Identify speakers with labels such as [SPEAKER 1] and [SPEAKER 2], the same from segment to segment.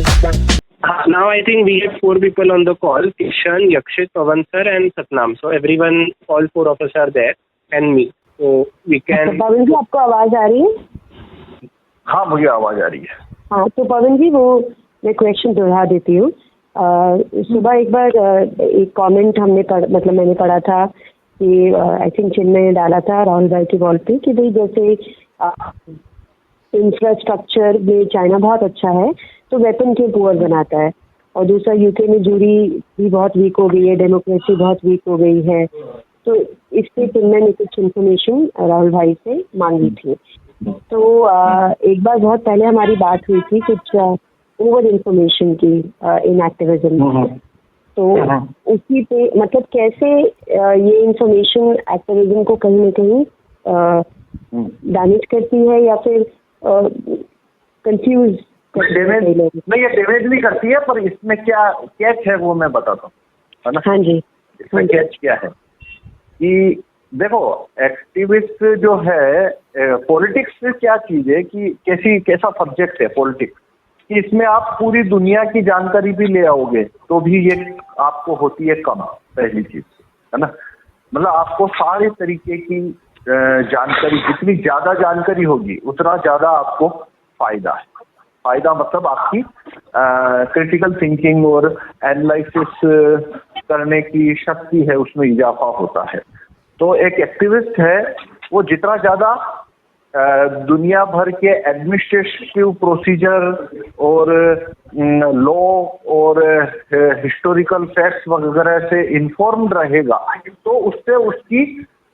[SPEAKER 1] Now I think we have 4 people on the call: Kishan, Yakshit, Pawan sir and Satnam. So everyone, all 4 of us are there and me. So we can.
[SPEAKER 2] पवन जी, आपको आवाज आ रही है?
[SPEAKER 3] हाँ, मुझे आवाज आ रही है।
[SPEAKER 2] हाँ, तो पवन जी, वो मैं क्वेश्चन दोहरा देती हूँ। सुबह एक बार एक कमेंट मैंने पढ़ा था कि आई थिंक चिन्मय ने डाला था राहुल भाई की वॉल पे कि भाई जैसे इंफ्रास्ट्रक्चर में चाइना बहुत अच्छा है तो वेपन क्यों पुअर बनाता है, और दूसरा यूके में जूरी भी बहुत वीक हो गई है, डेमोक्रेसी बहुत वीक हो गई है। तो इससे चिन्मय ने कुछ इन्फॉर्मेशन राहुल भाई से मांगी थी। तो एक बार बहुत पहले हमारी बात हुई थी कुछ ओवर इन्फॉर्मेशन की इन एक्टिविज्म। तो उसी पे मतलब कैसे ये इन्फॉर्मेशन एक्टिविज्म को कहीं ना कहीं डैमेज करती है या फिर कंफ्यूज
[SPEAKER 3] नहीं, ये डैमेज नहीं करती है, पर इसमें क्या कैच है वो मैं बताता हूँ, है ना।
[SPEAKER 2] हाँ जी,
[SPEAKER 3] इसमें कैच क्या है कि देखो, एक्टिविस्ट जो है, पॉलिटिक्स क्या चीज है कि कैसा सब्जेक्ट है पॉलिटिक्स कि इसमें आप पूरी दुनिया की जानकारी भी ले आओगे तो भी ये आपको होती है कम, पहली चीज, है ना। मतलब आपको सारे तरीके की जानकारी, जितनी ज्यादा जानकारी होगी उतना ज्यादा आपको फायदा है। फायदा मतलब आपकी क्रिटिकल थिंकिंग और एनालिसिस करने की शक्ति है, उसमें इजाफा होता है। तो एक एक्टिविस्ट है वो जितना ज्यादा दुनिया भर के एडमिनिस्ट्रेटिव प्रोसीजर और लॉ और हिस्टोरिकल फैक्ट्स वगैरह से इन्फॉर्म्ड रहेगा तो उससे उसकी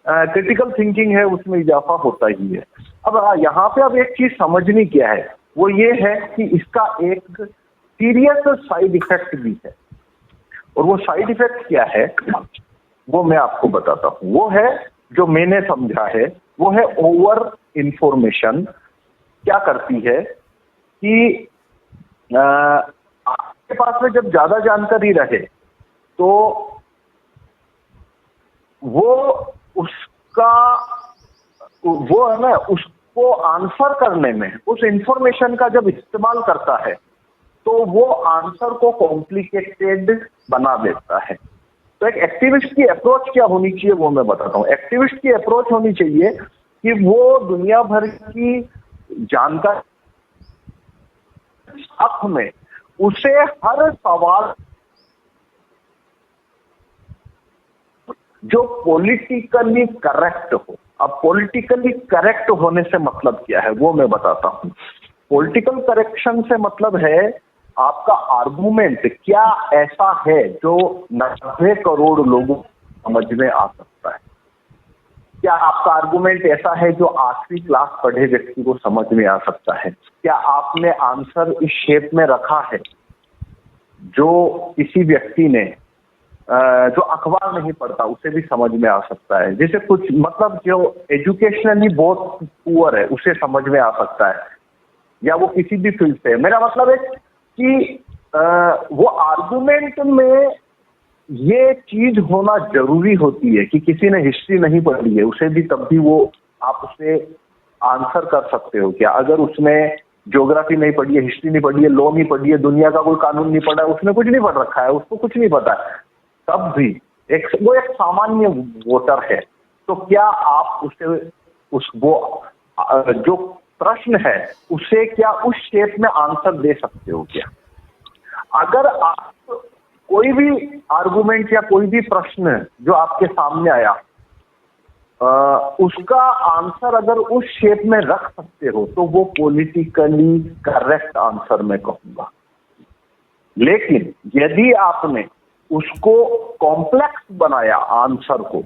[SPEAKER 3] क्रिटिकल थिंकिंग है उसमें इजाफा होता ही है। अब यहाँ पे अब एक चीज समझनी क्या है, वो ये है कि इसका एक सीरियस साइड इफेक्ट भी है, और वो साइड इफेक्ट क्या है वो मैं आपको बताता हूँ। वो है जो मैंने समझा है, वो है ओवर इंफॉर्मेशन। क्या करती है कि आपके पास में जब ज्यादा जानकारी रहे तो वो है ना, उसको आंसर करने में उस इंफॉर्मेशन का जब इस्तेमाल करता है तो वो आंसर को कॉम्प्लिकेटेड बना देता है। तो एक एक्टिविस्ट की अप्रोच क्या होनी चाहिए वो मैं बताता हूँ। एक्टिविस्ट की अप्रोच होनी चाहिए कि वो दुनिया भर की जानकारी साथ में उसे हर सवाल जो पॉलिटिकली करेक्ट हो। अब पॉलिटिकली करेक्ट होने से मतलब क्या है वो मैं बताता हूँ। पॉलिटिकल करेक्शन से मतलब है आपका आर्गुमेंट क्या ऐसा है जो 90 करोड़ लोगों को समझ में आ सकता है। क्या आपका आर्गुमेंट ऐसा है जो 8वीं क्लास पढ़े व्यक्ति को समझ में आ सकता है। क्या आपने आंसर इस शेप में रखा है जो किसी व्यक्ति ने जो अखबार नहीं पढ़ता उसे भी समझ में आ सकता है। जैसे कुछ मतलब जो एजुकेशनली बहुत पुअर है उसे समझ में आ सकता है, या वो किसी भी फील्ड से। मेरा मतलब है कि वो आर्गुमेंट में ये चीज होना जरूरी होती है कि किसी ने हिस्ट्री नहीं पढ़ी है उसे भी तब भी वो आप उसे आंसर कर सकते हो। क्या अगर उसने ज्योग्राफी नहीं पढ़ी है, हिस्ट्री नहीं पढ़ी है, लॉ नहीं पढ़ी है, दुनिया का कोई कानून नहीं पढ़ा है, उसने कुछ नहीं पढ़ रखा है, उसको कुछ नहीं पता है, तब भी वो एक सामान्य वोटर है। तो क्या आप उसे जो प्रश्न है उसे क्या उस शेप में आंसर दे सकते हो क्या? अगर आप कोई भी आर्गुमेंट या कोई भी प्रश्न जो आपके सामने आया उसका आंसर अगर उस शेप में रख सकते हो तो वो पॉलिटिकली करेक्ट आंसर मैं कहूंगा। लेकिन यदि आपने उसको कॉम्प्लेक्स बनाया आंसर को,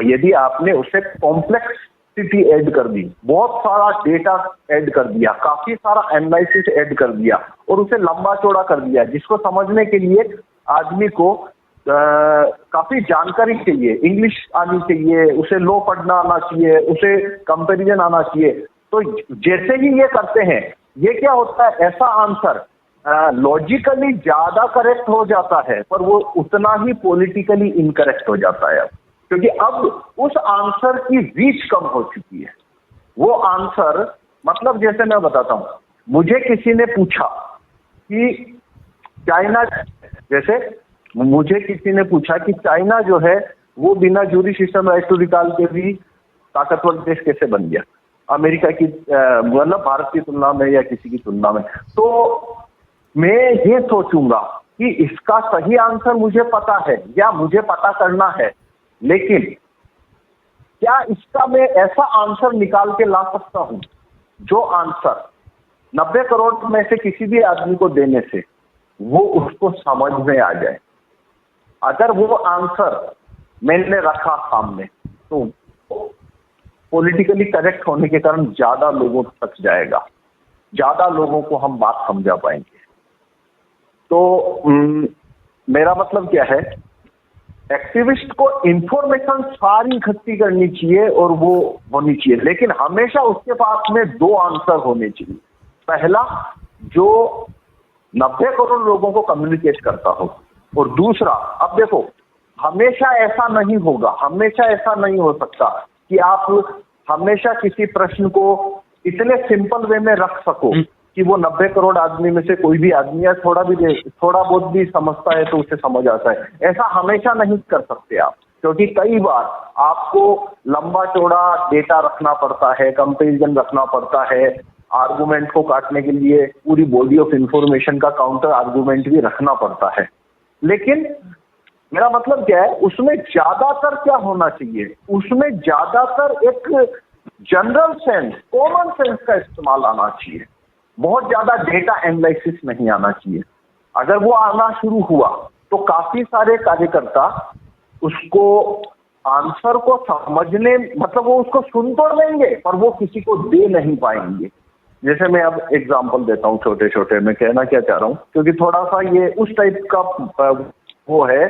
[SPEAKER 3] यदि आपने उसे कॉम्प्लेक्सिटी ऐड कर दी, बहुत सारा डेटा ऐड कर दिया, काफी सारा एनालिसिस ऐड कर दिया और उसे लंबा चौड़ा कर दिया, जिसको समझने के लिए आदमी को काफी जानकारी चाहिए, इंग्लिश आनी चाहिए, उसे लॉ पढ़ना आना चाहिए, उसे कंपैरिजन आना चाहिए। तो जैसे ही ये करते हैं ये क्या होता है, ऐसा आंसर लॉजिकली ज्यादा करेक्ट हो जाता है पर वो उतना ही पॉलिटिकली इनकरेक्ट हो जाता है, क्योंकि अब उस आंसर की रीच कम हो चुकी है। वो आंसर मतलब जैसे मैं बताता हूं, मुझे किसी ने पूछा कि चाइना, जैसे मुझे किसी ने पूछा कि चाइना जो है वो बिना jury system right to recall के भी ताकतवर देश कैसे बन गया अमेरिका की, मतलब भारत की तुलना में या किसी की तुलना में। तो मैं ये सोचूंगा कि इसका सही आंसर मुझे पता है या मुझे पता करना है, लेकिन क्या इसका मैं ऐसा आंसर निकाल के ला सकता हूं जो आंसर 90 करोड़ में से किसी भी आदमी को देने से वो उसको समझ में आ जाए। अगर वो आंसर मैंने रखा सामने तो पॉलिटिकली करेक्ट होने के कारण ज्यादा लोगों तक जाएगा, ज्यादा लोगों को हम बात समझा पाएंगे। तो मेरा मतलब क्या है, एक्टिविस्ट को इंफॉर्मेशन सारी इकट्ठी करनी चाहिए और वो होनी चाहिए, लेकिन हमेशा उसके पास में 2 आंसर होने चाहिए। पहला, जो 90 करोड़ लोगों को कम्युनिकेट करता हो, और दूसरा, अब देखो हमेशा ऐसा नहीं होगा, हमेशा ऐसा नहीं हो सकता कि आप हमेशा किसी प्रश्न को इतने सिंपल वे में रख सको कि वो 90 करोड़ आदमी में से कोई भी आदमी या थोड़ा बहुत भी समझता है तो उसे समझ आता है। ऐसा हमेशा नहीं कर सकते आप, क्योंकि कई बार आपको लंबा चौड़ा डेटा रखना पड़ता है, कंपैरिजन रखना पड़ता है, आर्गुमेंट को काटने के लिए पूरी बॉडी ऑफ इंफॉर्मेशन का काउंटर आर्गुमेंट भी रखना पड़ता है। लेकिन मेरा मतलब क्या है, उसमें ज्यादातर क्या होना चाहिए, उसमें ज्यादातर एक जनरल सेंस, कॉमन सेंस का इस्तेमाल आना चाहिए। बहुत ज्यादा डेटा एनालिसिस नहीं आना चाहिए। अगर वो आना शुरू हुआ तो काफी सारे कार्यकर्ता उसको आंसर को समझने, मतलब वो उसको सुन तो लेंगे पर वो किसी को दे नहीं पाएंगे। जैसे मैं अब एग्जांपल देता हूँ छोटे छोटे, मैं कहना क्या चाह रहा हूँ, क्योंकि थोड़ा सा ये उस टाइप का वो है,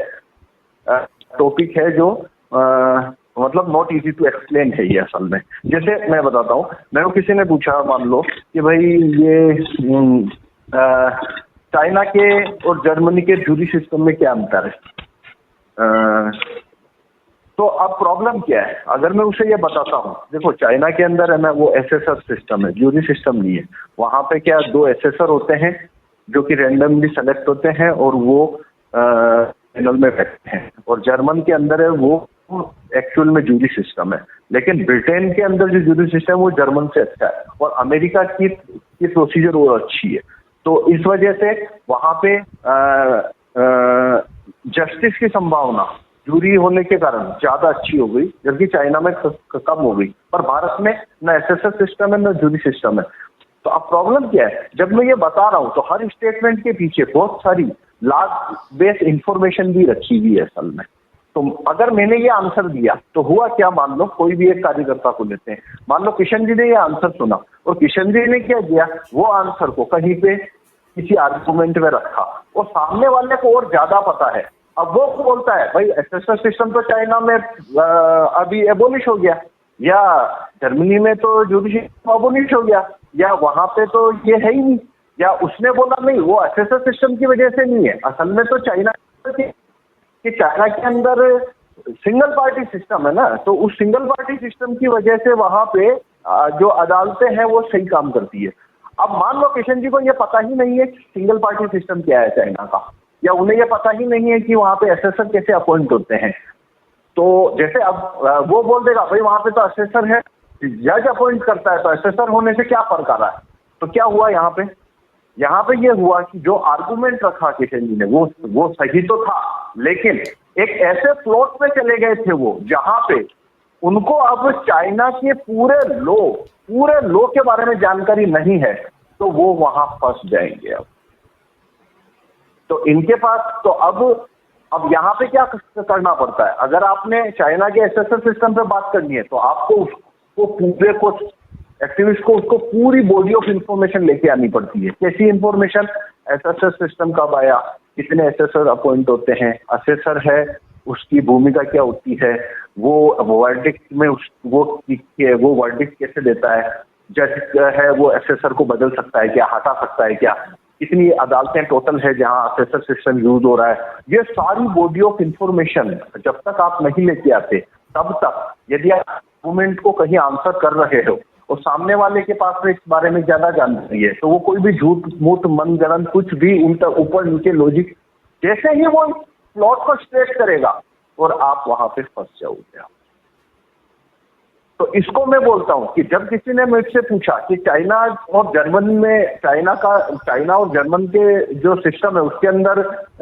[SPEAKER 3] टॉपिक है जो मतलब नॉट इजी टू एक्सप्लेन है ये असल में। जैसे मैं बताता हूँ, मेरे को किसी ने पूछा, मान लो कि भाई ये चाइना के और जर्मनी के जूरी सिस्टम में क्या अंतर है, तो अब प्रॉब्लम क्या है। अगर मैं उसे ये बताता हूँ, देखो चाइना के अंदर है ना वो एसेसर सिस्टम है, जूरी सिस्टम नहीं है। वहां पे क्या 2 एसेसर होते हैं जो कि रैंडमली सेलेक्ट होते हैं और वो पैनल में बैठते हैं, और जर्मन के अंदर है वो एक्चुअल में जूरी सिस्टम है। लेकिन ब्रिटेन के अंदर जो जूरी सिस्टम है वो जर्मन से अच्छा है, और अमेरिका की प्रोसीजर वो अच्छी है। तो इस वजह से वहां पे जस्टिस की संभावना जूरी होने के कारण ज्यादा अच्छी हो गई, जबकि चाइना में कम हो गई। पर भारत में न एसेसर सिस्टम है न जूरी सिस्टम है। तो अब प्रॉब्लम क्या है, जब मैं ये बता रहा हूँ तो हर स्टेटमेंट के पीछे बहुत सारी लॉ बेस्ड इंफॉर्मेशन भी रखी हुई है असल में। तो अगर मैंने ये आंसर दिया तो हुआ क्या, मान लो कोई भी एक कार्यकर्ता को लेते हैं, मान लो किशन जी ने ये आंसर सुना और किशन जी ने क्या किया, वो आंसर को कहीं पे किसी आर्गुमेंट में रखा, और सामने वाले को और ज्यादा पता है। अब वो बोलता है भाई एसेसर सिस्टम तो चाइना में अभी एबोलिश हो गया, या जर्मनी में तो जूरी सिस्टम एबोलिश हो गया, या वहां पे तो ये है ही नहीं, या उसने बोला नहीं वो एसेसर सिस्टम की वजह से नहीं है, असल में तो चाइना कि चाइना के अंदर सिंगल पार्टी सिस्टम है ना, तो उस सिंगल पार्टी सिस्टम की वजह से वहां पे जो अदालतें हैं वो सही काम करती है। अब मान लो किशन जी को ये पता ही नहीं है कि सिंगल पार्टी सिस्टम क्या है चाइना का, या उन्हें ये पता ही नहीं है कि वहां पे एसेसर कैसे अपॉइंट होते हैं। तो जैसे अब वो बोल देगा भाई वहां पे तो एसेसर है, जज अपॉइंट करता है, तो एसेसर होने से क्या फर्क आ रहा है। तो क्या हुआ यहाँ पे ये हुआ कि जो आर्गुमेंट रखा किशन जी ने वो सही तो था, लेकिन एक ऐसे प्लॉट पे चले गए थे वो जहां पे उनको अब चाइना के पूरे लॉ के बारे में जानकारी नहीं है, तो वो वहां फंस जाएंगे। अब तो इनके पास तो अब यहाँ पे क्या करना पड़ता है, अगर आपने चाइना के एसेसर सिस्टम पे बात करनी है तो आपको उसको पूरे को एक्टिविस्ट को उसको पूरी बॉडी ऑफ इंफॉर्मेशन लेके आनी पड़ती है। कैसी इंफॉर्मेशन, एसेसर सिस्टम कब आया, कितने एसेसर अपॉइंट होते हैं, असेसर है उसकी भूमिका क्या होती है, वो वर्डिक्ट में वो वर्डिक्ट कैसे देता है, जज है वो एसेसर को बदल सकता है क्या, हटा सकता है क्या, कितनी अदालतें टोटल है जहां असेसर सिस्टम यूज हो रहा है। ये सारी बॉडी ऑफ इंफॉर्मेशन जब तक आप नहीं लेके आते तब तक, यदि आप आर्गुमेंट को कहीं आंसर कर रहे हो और सामने वाले के पास में इस बारे में ज्यादा जानकारी है, तो वो कोई भी झूठ मूठ मनगढ़ंत कुछ भी उनका ऊपर नीचे लॉजिक, जैसे ही वो प्लॉट को स्ट्रेट करेगा और आप वहां पे फंस जाओगे। तो इसको मैं बोलता हूं कि जब किसी ने मुझसे पूछा कि चाइना और जर्मन में, चाइना और जर्मन के जो सिस्टम है उसके अंदर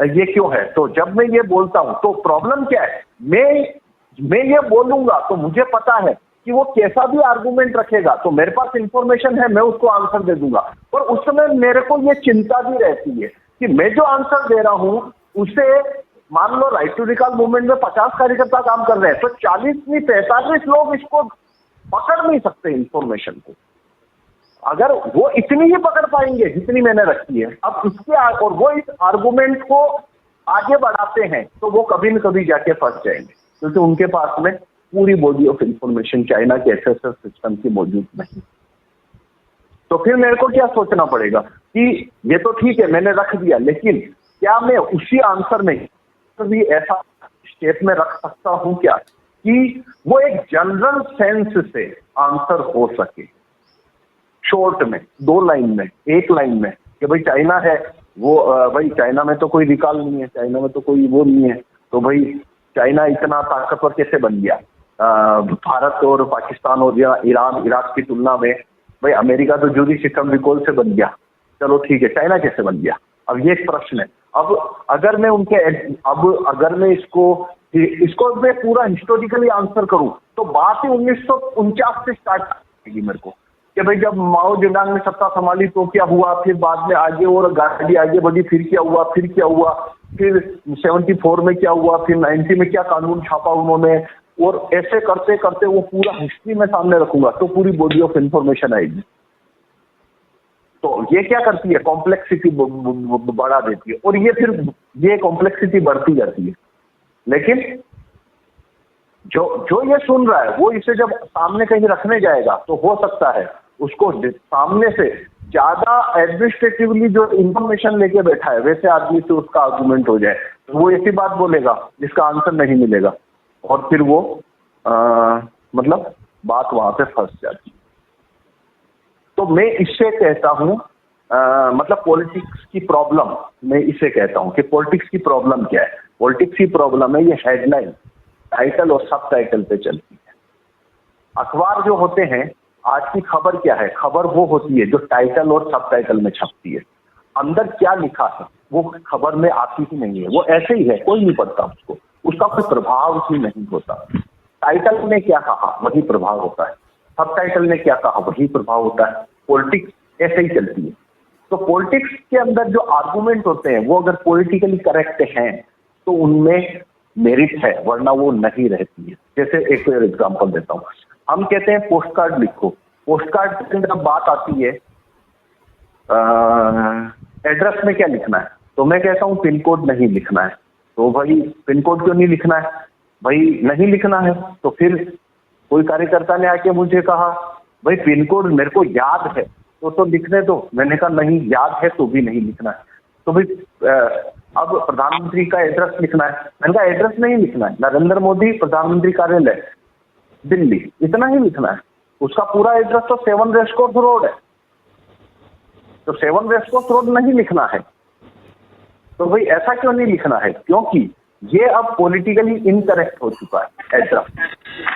[SPEAKER 3] ये क्यों है, तो जब मैं ये बोलता हूं तो प्रॉब्लम क्या है, मैं ये बोलूंगा तो मुझे पता है कि वो कैसा भी आर्गुमेंट रखेगा, तो मेरे पास इंफॉर्मेशन है, मैं उसको आंसर दे दूंगा। और उस समय मेरे को ये चिंता भी रहती है कि मैं जो आंसर दे रहा हूं उसे, मान लो राइट टू रिकॉल मूवमेंट में 50 कार्यकर्ता काम कर रहे हैं, तो 40 नहीं 45 लोग इसको पकड़ नहीं सकते इंफॉर्मेशन को। अगर वो इतनी ही पकड़ पाएंगे जितनी मैंने रखी है, अब इसके और वो इस आर्गुमेंट को आगे बढ़ाते हैं, तो वो कभी न कभी जाके फंस जाएंगे, क्योंकि उनके पास में पूरी बॉडी ऑफ इंफॉर्मेशन चाइना के एसएसएस सिस्टम की मौजूद नहीं। तो फिर मेरे को क्या सोचना पड़ेगा कि ये तो ठीक है मैंने रख दिया, लेकिन क्या मैं उसी आंसर में भी ऐसा स्टेप में रख सकता हूं क्या कि वो एक जनरल सेंस से आंसर हो सके, शॉर्ट में, 2 लाइन में, 1 लाइन में, कि भाई चाइना है वो, भाई चाइना में तो कोई रिकॉल नहीं है, चाइना में तो कोई वो नहीं है, तो भाई चाइना इतना ताकतवर कैसे बन गया भारत और पाकिस्तान और ईरान इराक की तुलना में। भाई अमेरिका तो जूरी सिस्टम रिकॉल से बन गया, चलो ठीक है, चाइना कैसे बन गया, अब ये एक प्रश्न है। अब अगर मैं इसको मैं पूरा हिस्टोरिकली आंसर करूं तो बात ही 1949 से स्टार्ट होगी मेरे को, कि भाई जब माओ जेडांग ने सत्ता संभाली तो क्या हुआ, फिर बाद में आगे और गाड़ी आगे बढ़ी, फिर क्या हुआ, फिर 74 में क्या हुआ, फिर 90 में क्या कानून छापा उन्होंने, और ऐसे करते करते वो पूरा हिस्ट्री में सामने रखूंगा तो पूरी बॉडी ऑफ इंफॉर्मेशन आएगी। तो ये क्या करती है, कॉम्प्लेक्सिटी बढ़ा देती है, और ये कॉम्प्लेक्सिटी बढ़ती जाती है। लेकिन जो ये सुन रहा है वो इसे जब सामने कहीं रखने जाएगा तो हो सकता है उसको सामने से ज्यादा एडमिनिस्ट्रेटिवली जो इंफॉर्मेशन लेके बैठा है वैसे आदमी से उसका आर्गुमेंट हो जाए, तो वो ऐसी बात बोलेगा जिसका आंसर नहीं मिलेगा, और फिर वो मतलब बात वहां पे फंस जाती है। तो मैं इससे कहता हूं मतलब पॉलिटिक्स की प्रॉब्लम, मैं इसे कहता हूं कि पॉलिटिक्स की प्रॉब्लम क्या है। पॉलिटिक्स की प्रॉब्लम है ये हेडलाइन, टाइटल और सब टाइटल पे चलती है। अखबार जो होते हैं, आज की खबर क्या है, खबर वो होती है जो टाइटल और सब टाइटल में छपती है। अंदर क्या लिखा है वो खबर में आती ही नहीं है, वो ऐसे ही है, कोई नहीं पढ़ता उसको, उसका कोई प्रभाव ही नहीं होता। टाइटल ने क्या कहा वही प्रभाव होता है, सब टाइटल ने क्या कहा वही प्रभाव होता है। पॉलिटिक्स ऐसे ही चलती है। तो पॉलिटिक्स के अंदर जो आर्गुमेंट होते हैं वो अगर पॉलिटिकली करेक्ट हैं तो उनमें मेरिट है, वरना वो नहीं रहती है। जैसे एक एग्जांपल देता हूँ, हम कहते हैं पोस्ट कार्ड लिखो, पोस्ट कार्ड के अंदर बात आती है एड्रेस में क्या लिखना है, तो मैं कहता हूँ पिन कोड नहीं लिखना है। तो भाई पिन कोड क्यों नहीं लिखना है, भाई नहीं लिखना है। तो फिर कोई कार्यकर्ता ने आके मुझे कहा भाई पिन कोड मेरे को याद है तो लिखने दो। मैंने कहा नहीं, याद है तो भी नहीं लिखना है। तो भाई अब प्रधानमंत्री का एड्रेस लिखना है, मैंने कहा एड्रेस नहीं लिखना है, नरेंद्र मोदी प्रधानमंत्री कार्यालय दिल्ली, इतना ही लिखना है। उसका पूरा एड्रेस तो 7 रेसकोर्स रोड है, तो 7 रेसकोर्स रोड नहीं लिखना है। तो भाई ऐसा क्यों नहीं लिखना है, क्योंकि ये अब पॉलिटिकली इनकरेक्ट हो चुका है एड्रेस,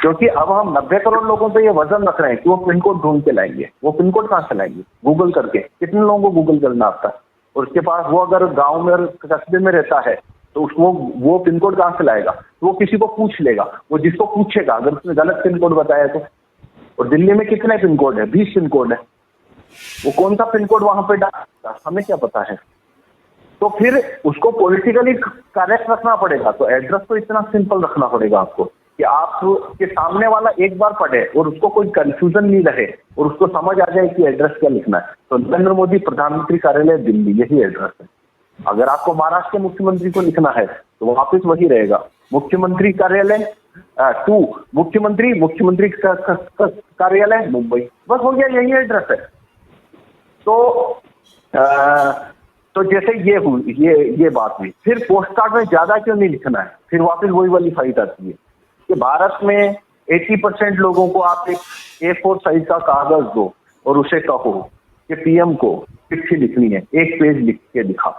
[SPEAKER 3] क्योंकि अब हम 90 करोड़ लोगों पे ये वजन रख रहे हैं कि वो पिन कोड ढूंढ के लाएंगे। वो पिन कोड कहाँ से लाएंगे, गूगल करके। कितने लोगों को गूगल करना आता है, और उसके पास वो अगर गांव में और कस्बे में रहता है तो उसको वो पिन कोड कहाँ से लाएगा, तो वो किसी को पूछ लेगा। वो जिसको पूछेगा अगर उसने गलत पिन कोड बताया तो, और दिल्ली में कितने पिन कोड है, 20 पिन कोड है, वो कौन सा पिन कोड वहां पे डालेगा हमें क्या पता है। तो फिर उसको पॉलिटिकली करेक्ट रखना पड़ेगा, तो एड्रेस को इतना सिंपल रखना पड़ेगा आपको कि आपके सामने वाला एक बार पढ़े और उसको कोई कंफ्यूजन नहीं रहे और उसको समझ आ जाए कि एड्रेस क्या लिखना है। तो नरेंद्र मोदी प्रधानमंत्री कार्यालय दिल्ली, यही एड्रेस है। अगर आपको महाराष्ट्र के मुख्यमंत्री को लिखना है तो वापिस वही रहेगा, मुख्यमंत्री कार्यालय 2, मुख्यमंत्री कार्यालय मुंबई, बस हो गया, यही एड्रेस है। तो जैसे ये बात हुई। फिर पोस्ट कार्ड में ज्यादा क्यों नहीं लिखना है, फिर वापस वही वाली फाइट आती है कि भारत में 80% लोगों को आप एक A4 साइज का कागज दो और उसे कहो कि पीएम को चिट्ठी लिखनी है, एक पेज लिख के दिखा,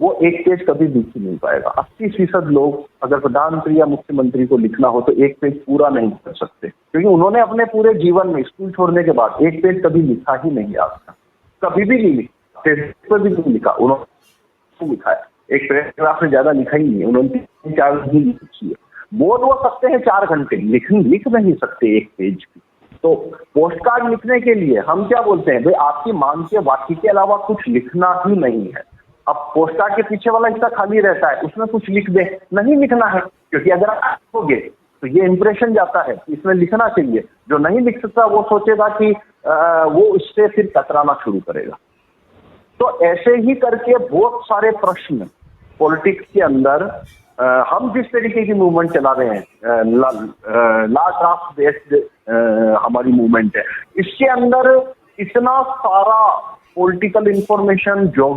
[SPEAKER 3] वो एक पेज कभी लिख ही नहीं पाएगा। 80% लोग अगर प्रधानमंत्री या मुख्यमंत्री को लिखना हो तो एक पेज पूरा नहीं कर सकते, क्योंकि उन्होंने अपने पूरे जीवन में स्कूल छोड़ने के बाद एक पेज कभी लिखा ही नहीं आता, कभी भी नहीं लिखा, पर भी नहीं लिखा। उन्होंने लिखा है एक पैराग्राफ से ज्यादा लिखा ही नहीं, उन्होंने 3-4 ही लिखी है। बोल वो सकते हैं 4 घंटे, लिख नहीं सकते एक पेज की। तो पोस्ट कार्ड लिखने के लिए हम क्या बोलते हैं, भाई आपकी मांग के वाक्य के अलावा कुछ लिखना ही नहीं है। अब पोस्ट कार्ड के पीछे वाला हिस्सा खाली रहता है, उसमें कुछ लिख दे, नहीं लिखना है, क्योंकि अगर आप लिखोगे तो ये इंप्रेशन जाता है कि इसमें लिखना चाहिए। जो नहीं लिख सकता वो सोचेगा कि वो इससे फिर कतराना शुरू करेगा। तो ऐसे ही करके बहुत सारे प्रश्न पॉलिटिक्स के अंदर हम जिस तरीके की मूवमेंट चला रहे हैं, लॉ ड्राफ्ट बेस्ड हमारी मूवमेंट है, इसके अंदर इतना सारा पॉलिटिकल इंफॉर्मेशन, जो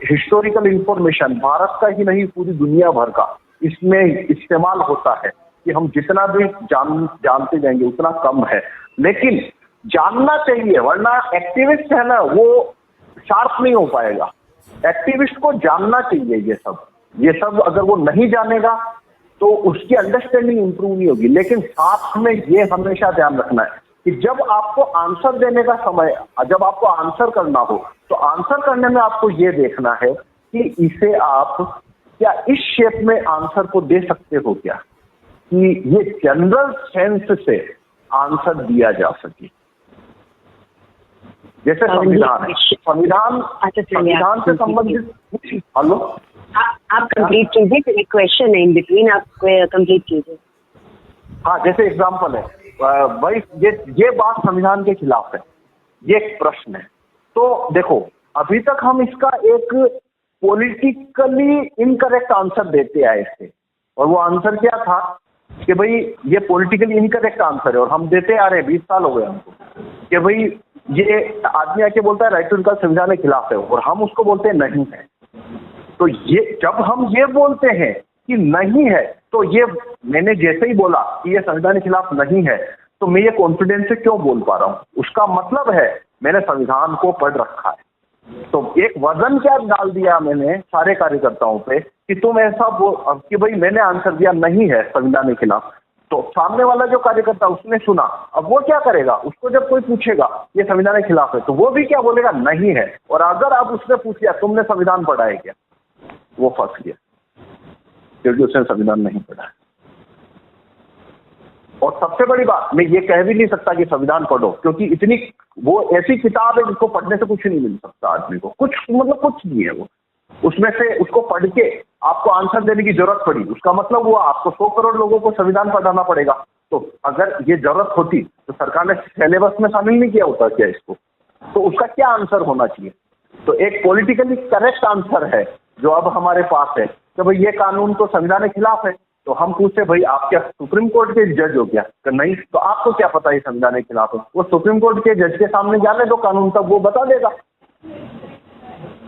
[SPEAKER 3] हिस्टोरिकल इंफॉर्मेशन भारत का ही नहीं पूरी दुनिया भर का इसमें इस्तेमाल होता है कि हम जितना भी जानते जाएंगे उतना कम है। लेकिन जानना चाहिए, वरना एक्टिविस्ट है ना वो शार्प नहीं हो पाएगा। एक्टिविस्ट को जानना चाहिए ये सब अगर वो नहीं जानेगा तो उसकी अंडरस्टैंडिंग इंप्रूव नहीं होगी। लेकिन साथ में ये हमेशा ध्यान रखना है कि जब आपको आंसर देने का समय, जब आपको आंसर करना हो तो आंसर करने में आपको ये देखना है कि इसे आप क्या इस शेप में आंसर को दे सकते हो क्या, कि ये जनरल सेंस से आंसर दिया जा सके। जैसे संविधान से संबंधित। हेलो,
[SPEAKER 2] आप कंप्लीट कीजिए, फिर एक क्वेश्चन है इन बिटवीन, आप कंप्लीट कीजिए।
[SPEAKER 3] हाँ, जैसे एग्जांपल है भाई, ये बात संविधान के खिलाफ है, ये एक प्रश्न है। तो देखो, अभी तक हम इसका एक पॉलिटिकली इनकरेक्ट आंसर देते आए थे, और वो आंसर क्या था कि भाई ये पॉलिटिकली इनकरेक्ट आंसर है और हम देते आ रहे हैं, 20 साल हो गए हमको, कि भाई ये आदमी आके बोलता है राइट टू रिकॉल संविधान के खिलाफ है, और हम उसको बोलते हैं नहीं है। तो ये जब हम ये बोलते हैं कि नहीं है, तो ये मैंने जैसे ही बोला कि ये संविधान के खिलाफ नहीं है, तो मैं ये कॉन्फिडेंस से क्यों बोल पा रहा हूँ, उसका मतलब है मैंने संविधान को पढ़ रखा है। तो एक वजन क्या डाल दिया मैंने सारे कार्यकर्ताओं पे कि तुम ऐसा कि भाई मैंने आंसर दिया नहीं है संविधान के खिलाफ, तो सामने वाला जो कार्यकर्ता उसने सुना, अब वो क्या करेगा, उसको जब कोई पूछेगा ये संविधान के खिलाफ है तो वो भी क्या बोलेगा, नहीं है। और अगर अब उसने पूछ लिया तुमने संविधान पढ़ा है क्या, वो फंस गया, क्योंकि उसने संविधान नहीं पढ़ा है। और सबसे बड़ी बात, मैं ये कह भी नहीं सकता कि संविधान पढ़ो, क्योंकि इतनी वो ऐसी किताब है जिसको पढ़ने से कुछ नहीं मिल सकता आदमी को, कुछ मतलब कुछ नहीं है वो उसमें से। उसको पढ़ के आपको आंसर देने की जरूरत पड़ी, उसका मतलब हुआ आपको 100 करोड़ लोगों को संविधान पढ़ाना पड़ेगा। तो अगर ये जरूरत होती तो सरकार ने सिलेबस में शामिल नहीं किया होता क्या इसको, तो उसका क्या आंसर होना चाहिए। तो एक पॉलिटिकली करेक्ट आंसर है जो अब हमारे पास है कि भाई ये कानून तो संविधान के खिलाफ है। तो हम पूछते भाई आप क्या सुप्रीम कोर्ट के जज हो क्या, तो नहीं, तो आपको क्या पता है संविधान के खिलाफ है। वो सुप्रीम कोर्ट के जज के सामने जाने दो कानून, तब वो बता देगा,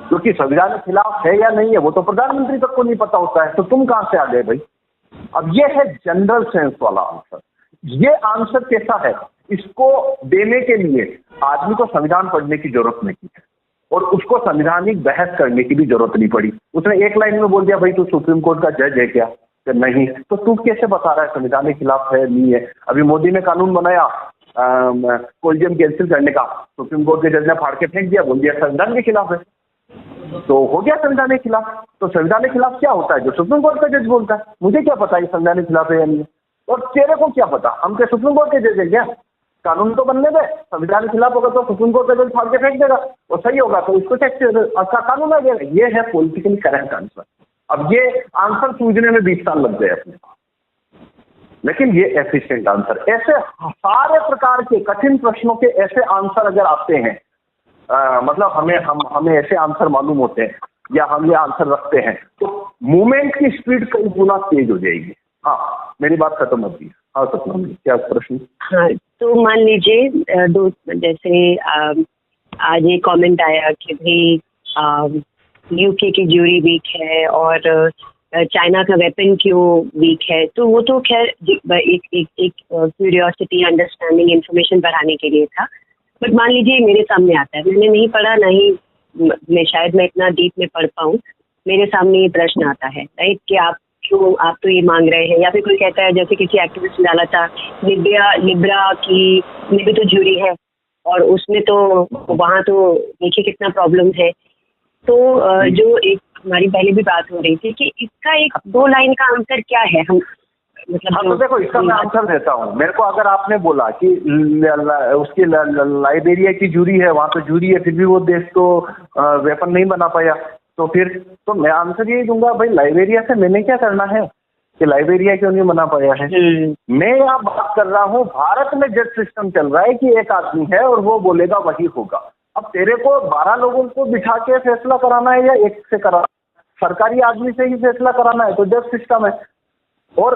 [SPEAKER 3] क्योंकि संविधान के खिलाफ है या नहीं है वो तो प्रधानमंत्री तक को नहीं पता होता है। तो तुम कहां से आ गए भाई। अब ये है जनरल सेंस वाला आंसर। ये आंसर कैसा है, इसको देने के लिए आदमी को संविधान पढ़ने की जरूरत नहीं है और उसको संवैधानिक बहस करने की भी जरूरत नहीं पड़ी। उसने एक लाइन में बोल दिया भाई तू सुप्रीम कोर्ट का जज है क्या, नहीं, तो तू कैसे बता रहा है संविधान के खिलाफ है नहीं है। अभी मोदी ने कानून बनाया कोलिजियम कैंसिल करने का, सुप्रीम कोर्ट के जज ने फाड़ के फेंक दिया, बोल दिया संविधान के खिलाफ है, तो हो गया संविधान के खिलाफ। तो संविधान के खिलाफ क्या होता है, जो सुप्रीम कोर्ट का जज बोलता है। मुझे क्या पता है संविधान के खिलाफ है या नहीं है, और तेरे को क्या पता, हम क्या सुप्रीम कोर्ट के जज है क्या। कानून तो बनने दे, संविधान के खिलाफ होगा तो सुप्रीम कोर्ट का जज फाड़ के फेंक देगा, और सही होगा तो इसको अच्छा कानून आ गया। ये है पॉलिटिकली करेक्ट आंसर। अब ये आंसर सूझने में 20 साल लग गए अपने, लेकिन ये एफिशिएंट आंसर। ऐसे सारे प्रकार के कठिन प्रश्नों के ऐसे आंसर अगर आते हैं, मतलब हमें ऐसे आंसर मालूम होते हैं या हम ये आंसर रखते हैं, तो मूवमेंट की स्पीड कई गुना तेज हो जाएगी। हाँ, मेरी बात खत्म होती है। हाँ सपना, क्या प्रश्न।
[SPEAKER 2] हाँ, तो मान लीजिए दोस्त, जैसे आज ये कमेंट आया कि भाई यूके की ज्यूरी वीक है और चाइना का वेपन क्यों वीक है, तो वो तो खैर एक क्यूरियोसिटी, अंडरस्टैंडिंग, इंफॉर्मेशन बढ़ाने के लिए था। बट मान लीजिए मेरे सामने आता है, मैंने नहीं पढ़ा, ना ही मैं शायद मैं इतना डीप में पढ़ पाऊँ, मेरे सामने ये प्रश्न आता है, राइट, कि आप तो ये मांग रहे हैं, या फिर कोई कहता है, जैसे किसी एक्टिविस्ट ने डाला था, लिब्रा की में भी तो ज्यूरी है और उसमें तो वहाँ तो देखिए कितना प्रॉब्लम है। तो जो एक हमारी पहले भी बात हो रही थी कि इसका एक 2 लाइन का आंसर क्या है, हम मतलब
[SPEAKER 3] हाँ, तो देखो इसका मैं आंसर देता हूँ। मेरे को अगर आपने बोला कि उसकी लाइबेरिया की जूरी है, वहाँ तो जूरी है, फिर भी वो देश तो वेपन नहीं बना पाया, तो फिर तो मैं आंसर यही दूंगा, भाई लाइबेरिया से मैंने क्या करना है कि लाइबेरिया क्यों नहीं बना पाया है। मैं यहाँ बात कर रहा हूँ, भारत में जज सिस्टम चल रहा है कि एक आदमी है और वो बोलेगा वही होगा। अब तेरे को 12 लोगों को बिठा के फैसला कराना है या एक से कराना, सरकारी आदमी से ही फैसला कराना है, तो जज सिस्टम है। और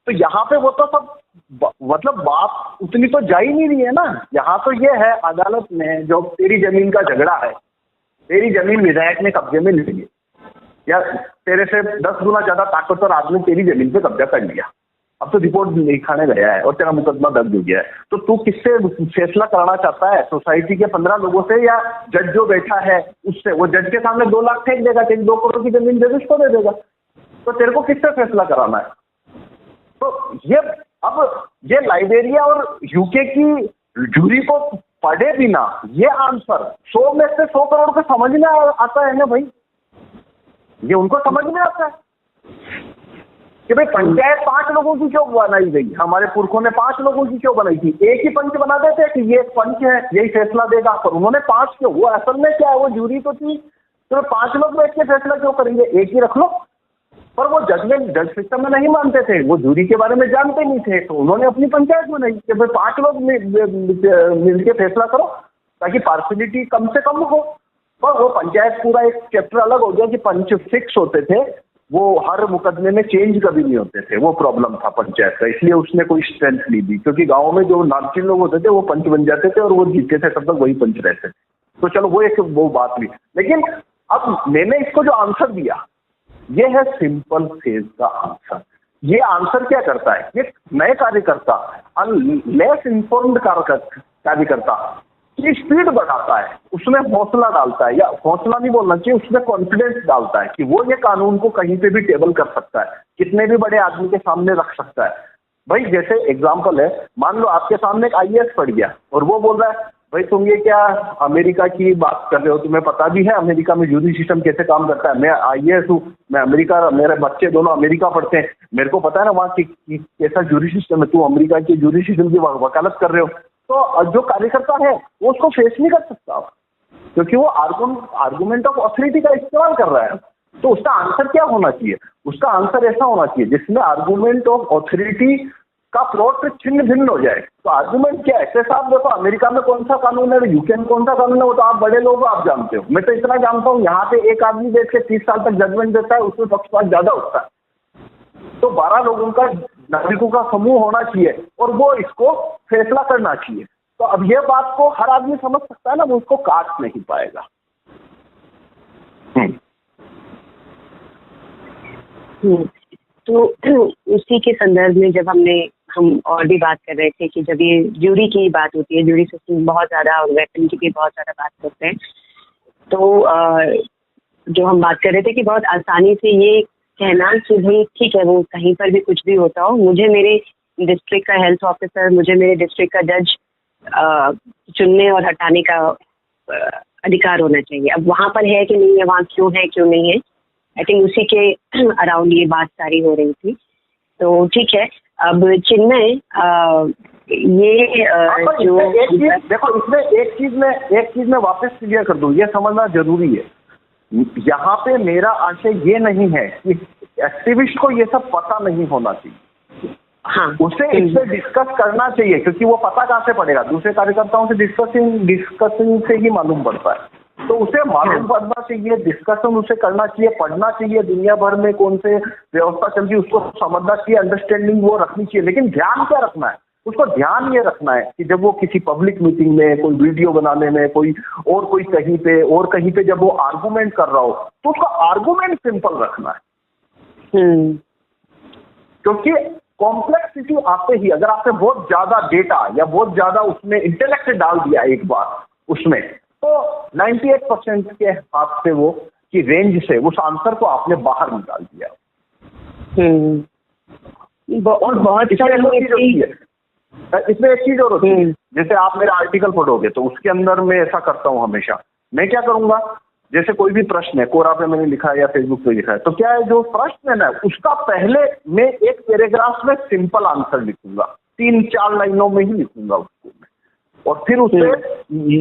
[SPEAKER 3] तो यहाँ पे वो तो सब मतलब बात उतनी तो जा ही नहीं रही है ना। यहाँ तो ये है, अदालत में जो तेरी जमीन का झगड़ा है, तेरी जमीन विधायक ने कब्जे में ले ली या तेरे से 10 गुना ज्यादा ताकतवर आदमी तेरी जमीन पे कब्जा कर लिया, अब तो रिपोर्ट लिखाने गया है और तेरा मुकदमा दर्ज हो गया है, तो तू किससे फैसला कराना चाहता है? सोसाइटी के 15 लोगों से या जज जो बैठा है उससे? वो जज के सामने 2 लाख फेंक देगा, तेरी 2 करोड़ की जमीन दे उसको दे देगा, तो तेरे को किससे फैसला कराना है? तो ये लाइबेरिया और यूके की जूरी को पढ़े बिना ये आंसर 100 में से 100 करोड़ को समझ में आता है ना भाई, ये उनको समझ में आता है कि भाई पंचायत 5 लोगों की क्यों बनाई गई, हमारे पुरखों ने 5 लोगों की क्यों बनाई थी? एक ही पंच बना देते कि ये पंच है यही फैसला देगा, पर उन्होंने 5 क्यों? वो असल में क्या है, वो जूरी तो थी, तो 5 लोग बैठ के फैसला क्यों करेंगे, एक ही रख लो। पर वो जज सिस्टम में नहीं मानते थे, वो जूरी के बारे में जानते नहीं थे, तो उन्होंने अपनी पंचायत बनाई कि भाई 5 लोग मिल के फैसला करो ताकि पार्शलिटी कम से कम हो। पर वो पंचायत पूरा एक चैप्टर अलग हो गया कि पंच फिक्स होते थे, वो हर मुकदमे में चेंज कभी नहीं होते थे, वो प्रॉब्लम था पंचायत का, इसलिए उसने कोई स्ट्रेंथ नहीं दी, क्योंकि गाँव में जो नामचीन लोग होते थे वो पंच बन जाते थे और वो जीतते थे, तब तक वही पंच रहते थे। तो चलो वो बात नहीं, लेकिन अब मैंने इसको जो आंसर दिया ये है सिंपल फेज का आंसर। ये आंसर क्या करता है, ये नए कार्यकर्ता, लेस इन्फॉर्म्ड कार्यकर्ता की स्पीड बढ़ाता है, उसमें हौसला डालता है, या हौसला नहीं बोलना चाहिए, उसमें कॉन्फिडेंस डालता है कि वो ये कानून को कहीं पे भी टेबल कर सकता है, कितने भी बड़े आदमी के सामने रख सकता है। भाई जैसे एग्जाम्पल है, मान लो आपके सामने एक IAS पढ़ गया और वो बोल रहा है भाई तुम ये क्या अमेरिका की बात कर रहे हो, तुम्हें पता भी है अमेरिका में जूरी सिस्टम कैसे काम करता है, मैं IAS हूँ, मैं अमेरिका, मेरे बच्चे दोनों अमेरिका पढ़ते हैं, मेरे को पता है ना वहाँ की कैसा जूरी सिस्टम है, तू अमेरिका की जूरी सिस्टम की वकालत कर रहे हो। तो जो कार्यकर्ता है वो उसको फेस नहीं कर सकता, क्योंकि वो आर्गूमेंट ऑफ ऑथोरिटी का इस्तेमाल कर रहा है। तो उसका आंसर क्या होना चाहिए, उसका आंसर ऐसा होना चाहिए जिसमें आर्गूमेंट ऑफ ऑथोरिटी का प्लॉट छिन्न भिन्न हो जाए। तो आर्गूमेंट क्या है, जैसे आप देखो अमेरिका में कौन सा कानून है, यूके में कौन सा कानून है, वो तो आप बड़े लोग हो, आप जानते हो। मैं तो इतना जानता हूँ, यहाँ पे एक आदमी बैठ के 30 साल तक जजमेंट देता है, उसमें पक्षपात ज्यादा होता है। तो 12 लोगों का, नागरिकों का समूह होना चाहिए और वो इसको फैसला करना चाहिए। तो अब ये बात को हर आदमी समझ सकता है ना, वो उसको काट नहीं पाएगा।
[SPEAKER 2] तो उसी के संदर्भ में जब हम और भी बात कर रहे थे कि जब ये जूरी की बात होती है, जूरी सिस्टम बहुत ज़्यादा और वेपन की भी बहुत ज़्यादा बात करते हैं, तो जो हम बात कर रहे थे कि बहुत आसानी से ये कहना कि भाई ठीक है, वो कहीं पर भी कुछ भी होता हो, मुझे मेरे डिस्ट्रिक्ट का हेल्थ ऑफिसर, मुझे मेरे डिस्ट्रिक्ट का जज चुनने और हटाने का अधिकार होना चाहिए। अब वहाँ पर है कि नहीं है, वहाँ क्यों है क्यों नहीं है, आई थिंक उसी के अराउंड ये बात सारी हो रही थी। तो ठीक है, अब चिन्मय ये जो
[SPEAKER 3] देखो, इसमें एक चीज में वापस क्लियर कर दूं, ये समझना जरूरी है। यहाँ पे मेरा आशय ये नहीं है कि एक्टिविस्ट को ये सब पता नहीं होना चाहिए,
[SPEAKER 2] हाँ,
[SPEAKER 3] उसे इससे डिस्कस करना चाहिए, क्योंकि वो पता कहाँ से पड़ेगा, दूसरे कार्यकर्ताओं से डिस्कसिंग से ही मालूम पड़ता है। तो उसे मालूम पड़ना चाहिए, डिस्कशन उसे करना चाहिए, पढ़ना चाहिए, दुनिया भर में कौन से व्यवस्था चल रही है उसको समझना चाहिए, अंडरस्टैंडिंग वो रखनी चाहिए। लेकिन ध्यान क्या रखना है, उसको ध्यान ये रखना है कि जब वो किसी पब्लिक मीटिंग में, कोई वीडियो बनाने में, कोई कहीं पे जब वो आर्गूमेंट कर रहा हो, तो उसका आर्गूमेंट सिंपल रखना है, क्योंकि कॉम्प्लेक्सिटी आते ही अगर आपने बहुत ज्यादा डेटा या बहुत ज्यादा उसमें इंटेलेक्ट डाल दिया एक बार उसमें, तो 98% के हाथ से वो की रेंज से उस आंसर को आपने बाहर निकाल दिया।
[SPEAKER 2] और बहुत
[SPEAKER 3] इसमें एक चीज और होती है, जैसे आप मेरा आर्टिकल पढ़ोगे तो उसके अंदर मैं ऐसा करता हूँ हमेशा, मैं क्या करूंगा, जैसे कोई भी प्रश्न है कोरा पे मैंने लिखा है या फेसबुक पे लिखा है, तो क्या है जो प्रश्न है ना उसका पहले मैं एक पैराग्राफ में सिंपल आंसर लिखूंगा, 3-4 लाइनों में ही लिखूंगा उसको मैं, और फिर उससे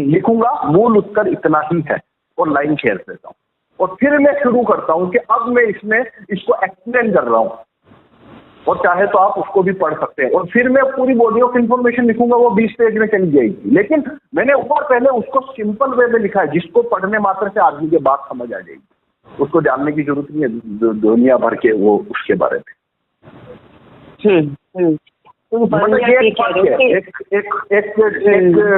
[SPEAKER 3] लिखूंगा मूल उत्तर इतना ही है और लाइन शेयर देता हूँ, और फिर मैं शुरू करता हूँ कि अब मैं इसमें इसको एक्सप्लेन कर रहा हूँ, और चाहे तो आप उसको भी पढ़ सकते हैं, और फिर मैं पूरी बॉडी ऑफ इंफॉर्मेशन लिखूंगा, वो 20 पेज में चली जाएगी, लेकिन मैंने ऊपर पहले उसको सिंपल वे में लिखा है जिसको पढ़ने मात्र से आदमी के बात समझ आ जाएगी, उसको जानने की जरूरत नहीं है दुनिया भर के वो उसके बारे में। मतलब ये एक फर्क है, एक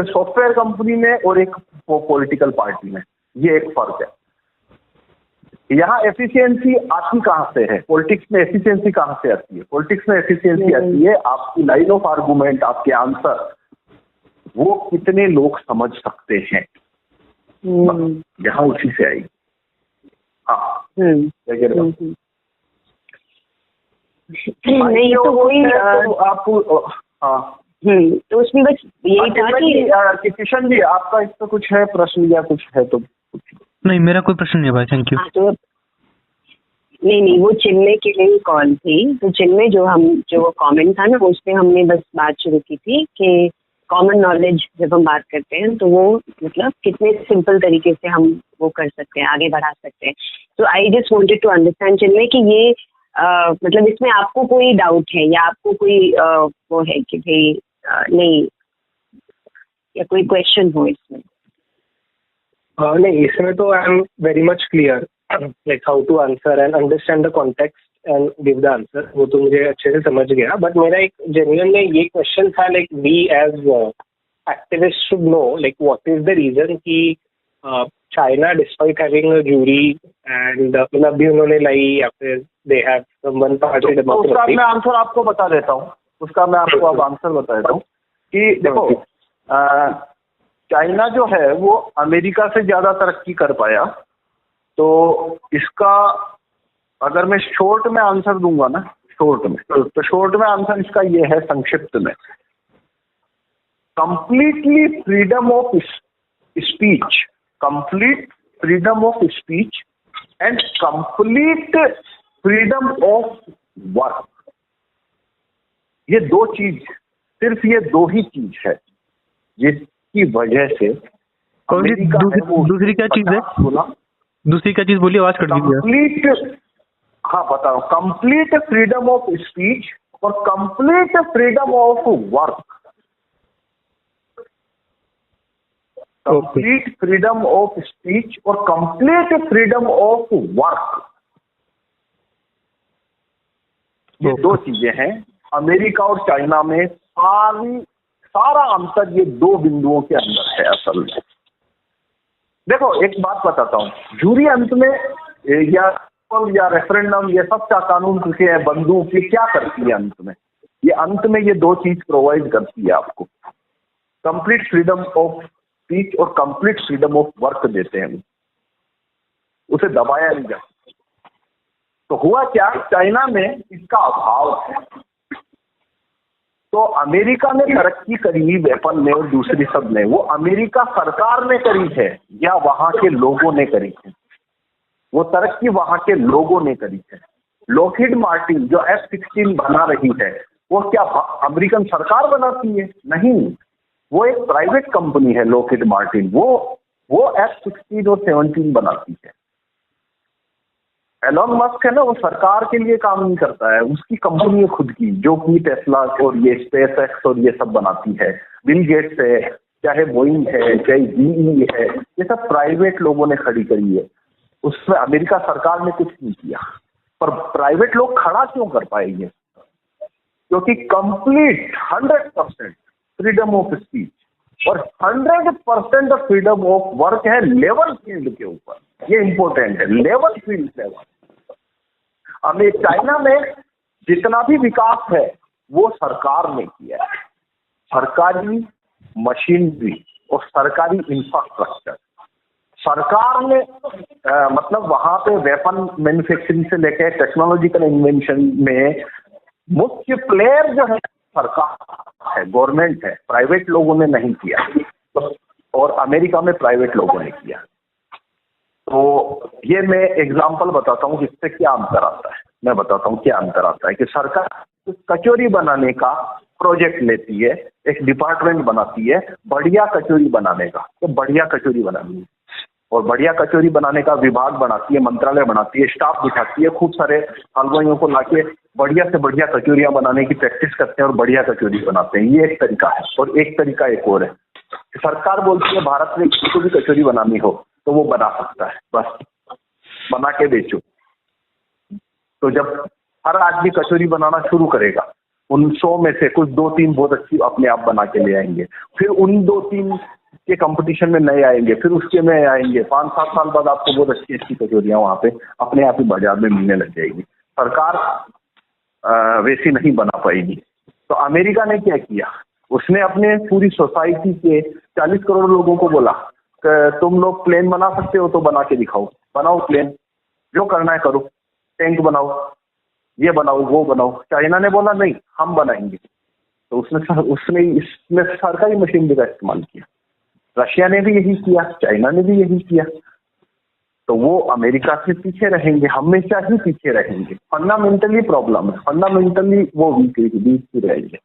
[SPEAKER 3] सॉफ्टवेयर कंपनी में और एक पॉलिटिकल पार्टी में, ये एक फर्क है। यहाँ एफिशिएंसी आती कहाँ से है, पॉलिटिक्स में एफिशिएंसी कहाँ से आती है? पॉलिटिक्स में एफिशिएंसी आती है आपकी लाइन ऑफ आर्गुमेंट, आपके आंसर वो कितने लोग समझ सकते हैं, यहाँ उसी से आएगी। हाँ
[SPEAKER 2] नहीं तो वही
[SPEAKER 3] आपको हाँ
[SPEAKER 2] तो उसमें बस यही था कि
[SPEAKER 3] किशन जी आपका इस पर कुछ है प्रश्न या कुछ है तो
[SPEAKER 4] नहीं, मेरा कोई प्रश्न नहीं है भाई, थैंक यू।
[SPEAKER 2] तो नहीं वो चिन्मय के लिए कॉल थी, तो चिन्मय जो कमेंट था ना उस पर हमने बस बात शुरू की थी कि कॉमन नॉलेज जब हम बात करते हैं तो वो मतलब कितने सिंपल तरीके से हम वो कर सकते हैं, आगे बढ़ा सकते हैं। तो I just wanted to understand Chinmay कि ये मतलब इसमें आपको कोई डाउट है या आपको कोई वो है कि भाई नहीं, या कोई क्वेश्चन हो इसमें?
[SPEAKER 1] नहीं, इसमें तो I am very much clear like how to answer and understand the context and give the answer, वो तो मुझे अच्छे से समझ गया। बट मेरा एक जेन्युइन में ये क्वेश्चन था, like we as activist should know like what is the reason कि China despite having a jury and मतलब अभी उन्होंने लाई या फिर they have some one party democracy.
[SPEAKER 3] उसका मैं आंसर आपको बता देता हूँ, उसका मैं आपको अब आंसर बता देता हूँ कि देखो चाइना जो है वो अमेरिका से ज्यादा तरक्की कर पाया, तो इसका अगर मैं शॉर्ट में आंसर दूंगा ना, तो शॉर्ट में आंसर इसका ये है, संक्षिप्त में, completely freedom of speech, complete freedom of speech and complete freedom of work, ये दो चीज, सिर्फ ये दो ही चीज है जिसकी वजह से
[SPEAKER 4] दूसरी क्या चीज है? दूसरी क्या चीज बोलिए, आवाज कट गई।
[SPEAKER 3] कंप्लीट, हाँ बता रहा हूँ, कंप्लीट फ्रीडम ऑफ स्पीच और complete freedom of work, complete freedom of speech और कंप्लीट फ्रीडम ऑफ वर्क, ये दो चीजें हैं। अमेरिका और चाइना में सारा अंतर ये दो बिंदुओं के अंदर है असल में। देखो एक बात बताता हूँ, जूरी अंत में या रेफरेंडम ये सब क्या कानून के बंदूक ये क्या करती है अंत में, ये अंत में ये दो चीज प्रोवाइड करती है आपको, कंप्लीट फ्रीडम ऑफ स्पीच और कंप्लीट फ्रीडम ऑफ वर्क देते हैं, उसे दबाया नहीं जाता। तो हुआ क्या, चाइना में इसका अभाव है, तो अमेरिका ने तरक्की करी वेपन में और दूसरी सब ने, वो अमेरिका सरकार ने करी है या वहां के लोगों ने करी है? वो तरक्की वहां के लोगों ने करी है। लॉकहीड मार्टिन जो F-16 बना रही है वो क्या अमेरिकन सरकार बनाती है? नहीं, वो एक प्राइवेट कंपनी है लॉकहीड मार्टिन, वो F-16 और 17 बनाती है। एलॉन मस्क है ना, वो सरकार के लिए काम नहीं करता है, उसकी कंपनी है खुद की, जो कि टेस्ला और ये स्पेस एक्स और ये सब बनाती है। बिल गेट्स है, चाहे बोइंग है, चाहे GE है, ये सब प्राइवेट लोगों ने खड़ी करी है, उसमें अमेरिका सरकार ने कुछ नहीं किया। पर प्राइवेट लोग खड़ा क्यों कर पाएंगे? क्योंकि कंप्लीट 100% फ्रीडम ऑफ स्पीच और 100% फ्रीडम ऑफ वर्क है लेवल फील्ड के ऊपर, ये इंपॉर्टेंट है, लेवल फील्ड लेवल। हमें चाइना में जितना भी विकास है वो सरकार ने किया है, सरकारी मशीनरी और सरकारी इंफ्रास्ट्रक्चर। सरकार ने मतलब वहां पे वेपन मैन्युफैक्चरिंग से लेकर टेक्नोलॉजिकल इन्वेंशन में मुख्य प्लेयर जो है सरकार है, गवर्नमेंट है, प्राइवेट लोगों ने नहीं किया। और अमेरिका में प्राइवेट लोगों ने किया। तो ये मैं एग्जांपल बताता हूँ इससे क्या अंतर आता है। मैं बताता हूँ क्या अंतर आता है कि सरकार कचौरी बनाने का प्रोजेक्ट लेती है, एक डिपार्टमेंट बनाती है बढ़िया कचौरी बनाने का, तो बढ़िया कचौरी बनानी है, और बढ़िया कचौरी बनाने का विभाग बनाती है, मंत्रालय बनाती है, स्टाफ बिठाती है, खूब सारे हलवाइयों को लाके बढ़िया से बढ़िया कचौरियां बनाने की प्रैक्टिस करते हैं और बढ़िया कचौरी बनाते हैं। ये एक तरीका है। और एक तरीका एक और है, सरकार बोलती है भारत में किसी को भी कचौरी बनानी हो तो वो बना सकता है, बस बना के बेचो। तो जब हर आदमी कचौरी बनाना शुरू करेगा, उन 100 में से कुछ 2-3 बहुत अच्छी अपने आप बना के ले आएंगे, फिर उन 2-3 के कंपटीशन में नए आएंगे, फिर उसके में आएंगे, 5-7 साल बाद आपको बहुत अच्छी अच्छी कचौरियां वहां पे अपने आप ही बाजार में मिलने लग जाएगी। सरकार वैसी नहीं बना पाएगी। तो अमेरिका ने क्या किया, उसने अपने पूरी सोसाइटी के 40 करोड़ लोगों को बोला कि तुम लोग प्लेन बना सकते हो तो बना के दिखाओ, बनाओ प्लेन, जो करना है करो, टैंक बनाओ, ये बनाओ, वो बनाओ। चाइना ने बोला नहीं, हम बनाएंगे। तो उसने इसमें सरकारी मशीनरी का इस्तेमाल किया। रशिया ने भी यही किया, चाइना ने भी यही किया। तो वो अमेरिका से पीछे रहेंगे, हमेशा ही पीछे रहेंगे। फंडामेंटली प्रॉब्लम है, फंडामेंटली वो वीक ही रहेंगे।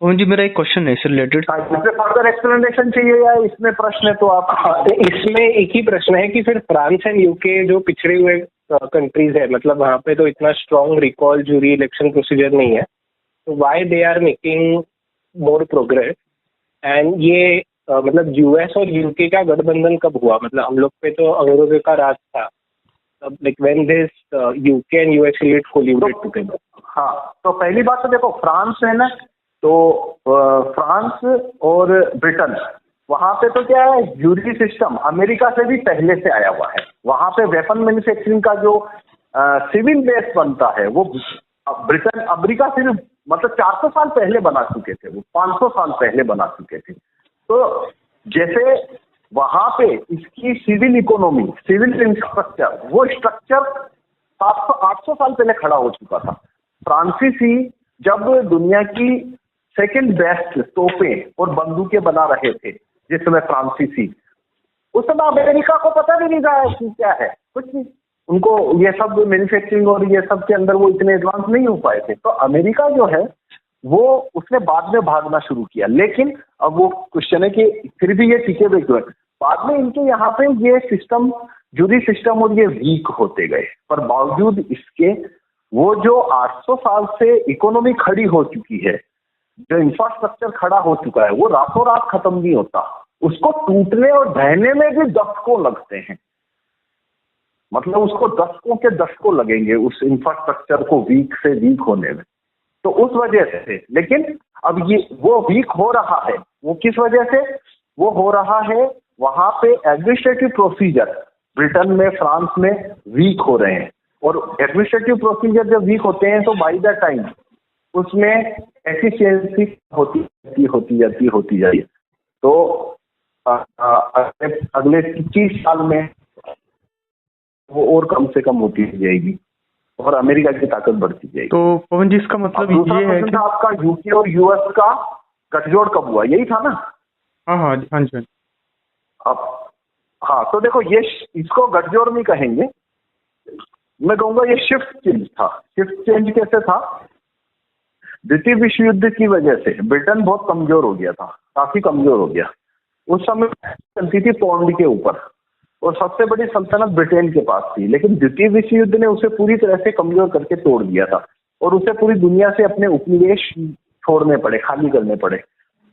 [SPEAKER 4] जी मेरा एक क्वेश्चन है इससे रिलेटेड।
[SPEAKER 3] इसमें फर्दर एक्सप्लेनेशन चाहिए या इसमें प्रश्न है तो आप?
[SPEAKER 1] इसमें एक ही प्रश्न है कि फिर फ्रांस एंड यूके जो पिछड़े हुए कंट्रीज है, मतलब वहाँ पे तो इतना strong recall jury election procedure नहीं है, तो why they are making more progress? And ये मतलब यूएस और यूके का गठबंधन कब हुआ? मतलब हम लोग पे तो अंग्रेजों का राज था, तब like when this UK and US lead collaborate together.
[SPEAKER 3] हाँ, तो पहली बात तो देखो, फ्रांस है ना, तो फ्रांस और ब्रिटेन, वहां पे तो क्या है, जूरी सिस्टम अमेरिका से भी पहले से आया हुआ है। वहां पे वेपन मैन्युफैक्चरिंग का जो सिविल बेस बनता है वो ब्रिटेन अमेरिका से मतलब 400 साल पहले बना चुके थे, वो 500 साल पहले बना चुके थे। तो जैसे वहां पे इसकी सिविल इकोनॉमी, सिविल इंफ्रास्ट्रक्चर, वो स्ट्रक्चर 700-800 साल पहले खड़ा हो चुका था। फ्रांसीसी जब दुनिया की सेकंड बेस्ट तोपें और बंदूकें बना रहे थे जिस समय फ्रांसीसी, उस समय अमेरिका को पता भी नहीं था कि क्या है, कुछ नहीं। उनको ये सब मैन्युफैक्चरिंग और ये सब के अंदर वो इतने एडवांस नहीं हो पाए थे। तो अमेरिका जो है वो उसने बाद में भागना शुरू किया। लेकिन अब वो क्वेश्चन है कि फिर भी ये टिके हुए क्यों? बाद में इनके यहाँ पे ये सिस्टम, जूरी सिस्टम और ये वीक होते गए, पर बावजूद इसके वो जो 800 साल से इकोनॉमी खड़ी हो चुकी है, जो इंफ्रास्ट्रक्चर खड़ा हो चुका है, वो रातों रात खत्म नहीं होता। उसको टूटने और ढहने में भी दशकों लगते हैं। मतलब उसको दशकों के दशकों लगेंगे उस इंफ्रास्ट्रक्चर को वीक से वीक होने में। तो उस वजह से, लेकिन अब ये वो वीक हो रहा है, वो किस वजह से वो हो रहा है? वहां पे एडमिनिस्ट्रेटिव प्रोसीजर ब्रिटेन में, फ्रांस में वीक हो रहे हैं। और एडमिनिस्ट्रेटिव प्रोसीजर जब वीक होते हैं तो बाय द टाइम उसमें एफिशिएंसी होती जाती है। तो अगले 25 साल में वो और कम से कम होती जाएगी और अमेरिका की ताकत बढ़ती जाएगी।
[SPEAKER 4] तो पवन जी इसका मतलब ये है कि
[SPEAKER 3] आपका यूके और यूएस का गठजोड़ कब हुआ? यही था ना?
[SPEAKER 4] हाँ जी।
[SPEAKER 3] अब हाँ, तो देखो ये इसको गठजोड़ नहीं कहेंगे, मैं कहूंगा ये शिफ्ट चेंज था। शिफ्ट चेंज कैसे था? द्वितीय विश्व युद्ध की वजह से ब्रिटेन बहुत कमजोर हो गया था, काफी कमजोर हो गया। उस समय चलती थी पौंड के ऊपर और सबसे बड़ी सल्तनत ब्रिटेन के पास थी, लेकिन द्वितीय विश्व युद्ध ने उसे पूरी तरह से कमजोर करके तोड़ दिया था और उसे पूरी दुनिया से अपने उपनिवेश छोड़ने पड़े, खाली करने पड़े।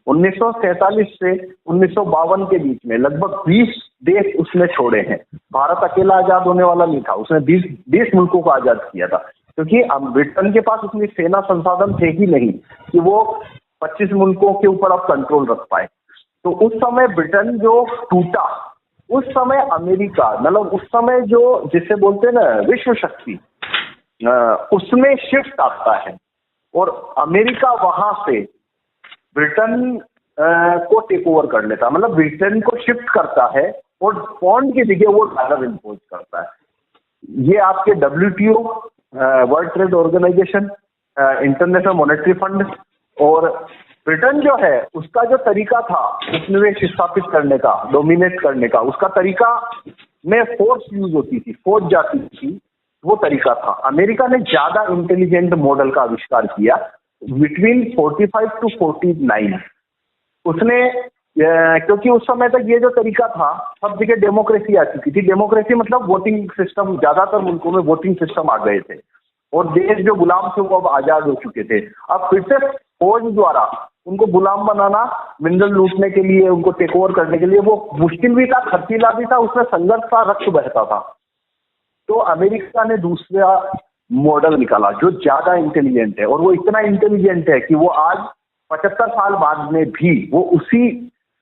[SPEAKER 3] 1947 से 1952 के बीच में लगभग 20 देश उसने छोड़े हैं। भारत अकेला आजाद होने वाला नहीं था, उसने 20 मुल्कों को आजाद किया था, क्योंकि ब्रिटेन के पास उतनी सेना संसाधन थे ही नहीं कि वो 25 मुल्कों के ऊपर अब कंट्रोल रख पाए। तो उस समय ब्रिटेन जो टूटा, उस समय अमेरिका, मतलब उस समय जो जिसे बोलते हैं ना विश्व शक्ति, उसमें शिफ्ट आता है और अमेरिका वहां से ब्रिटेन को टेक ओवर कर लेता है, मतलब ब्रिटेन को शिफ्ट करता है और पौंड की जगह वो डॉलर इम्पोज करता है। ये आपके WTO, world trade organization, international monetary fund, और ब्रिटेन जो है उसका जो तरीका था उपनिवेश स्थापित करने का, डोमिनेट करने का, उसका तरीका में फोर्स यूज होती थी, फौज जाती थी, वो तरीका था। अमेरिका ने ज्यादा इंटेलिजेंट मॉडल का आविष्कार किया बिटवीन 45 टू 49। उसने क्योंकि उस समय तक ये जो तरीका था, सब जगह डेमोक्रेसी आ चुकी थी। डेमोक्रेसी मतलब वोटिंग सिस्टम, ज्यादातर मुल्कों में वोटिंग सिस्टम आ गए थे और देश जो गुलाम थे वो अब आजाद हो चुके थे। अब फिर से फौज द्वारा उनको गुलाम बनाना, मिनरल लूटने के लिए, उनको टेक ओवर करने के लिए, वो मुश्किल भी था, खर्चीला भी था, उसमें संघर्ष था, रक्त बहता था। तो अमेरिका ने दूसरा मॉडल निकाला जो ज्यादा इंटेलिजेंट है, और वो इतना इंटेलिजेंट है कि वो आज 75 साल बाद में भी वो उसी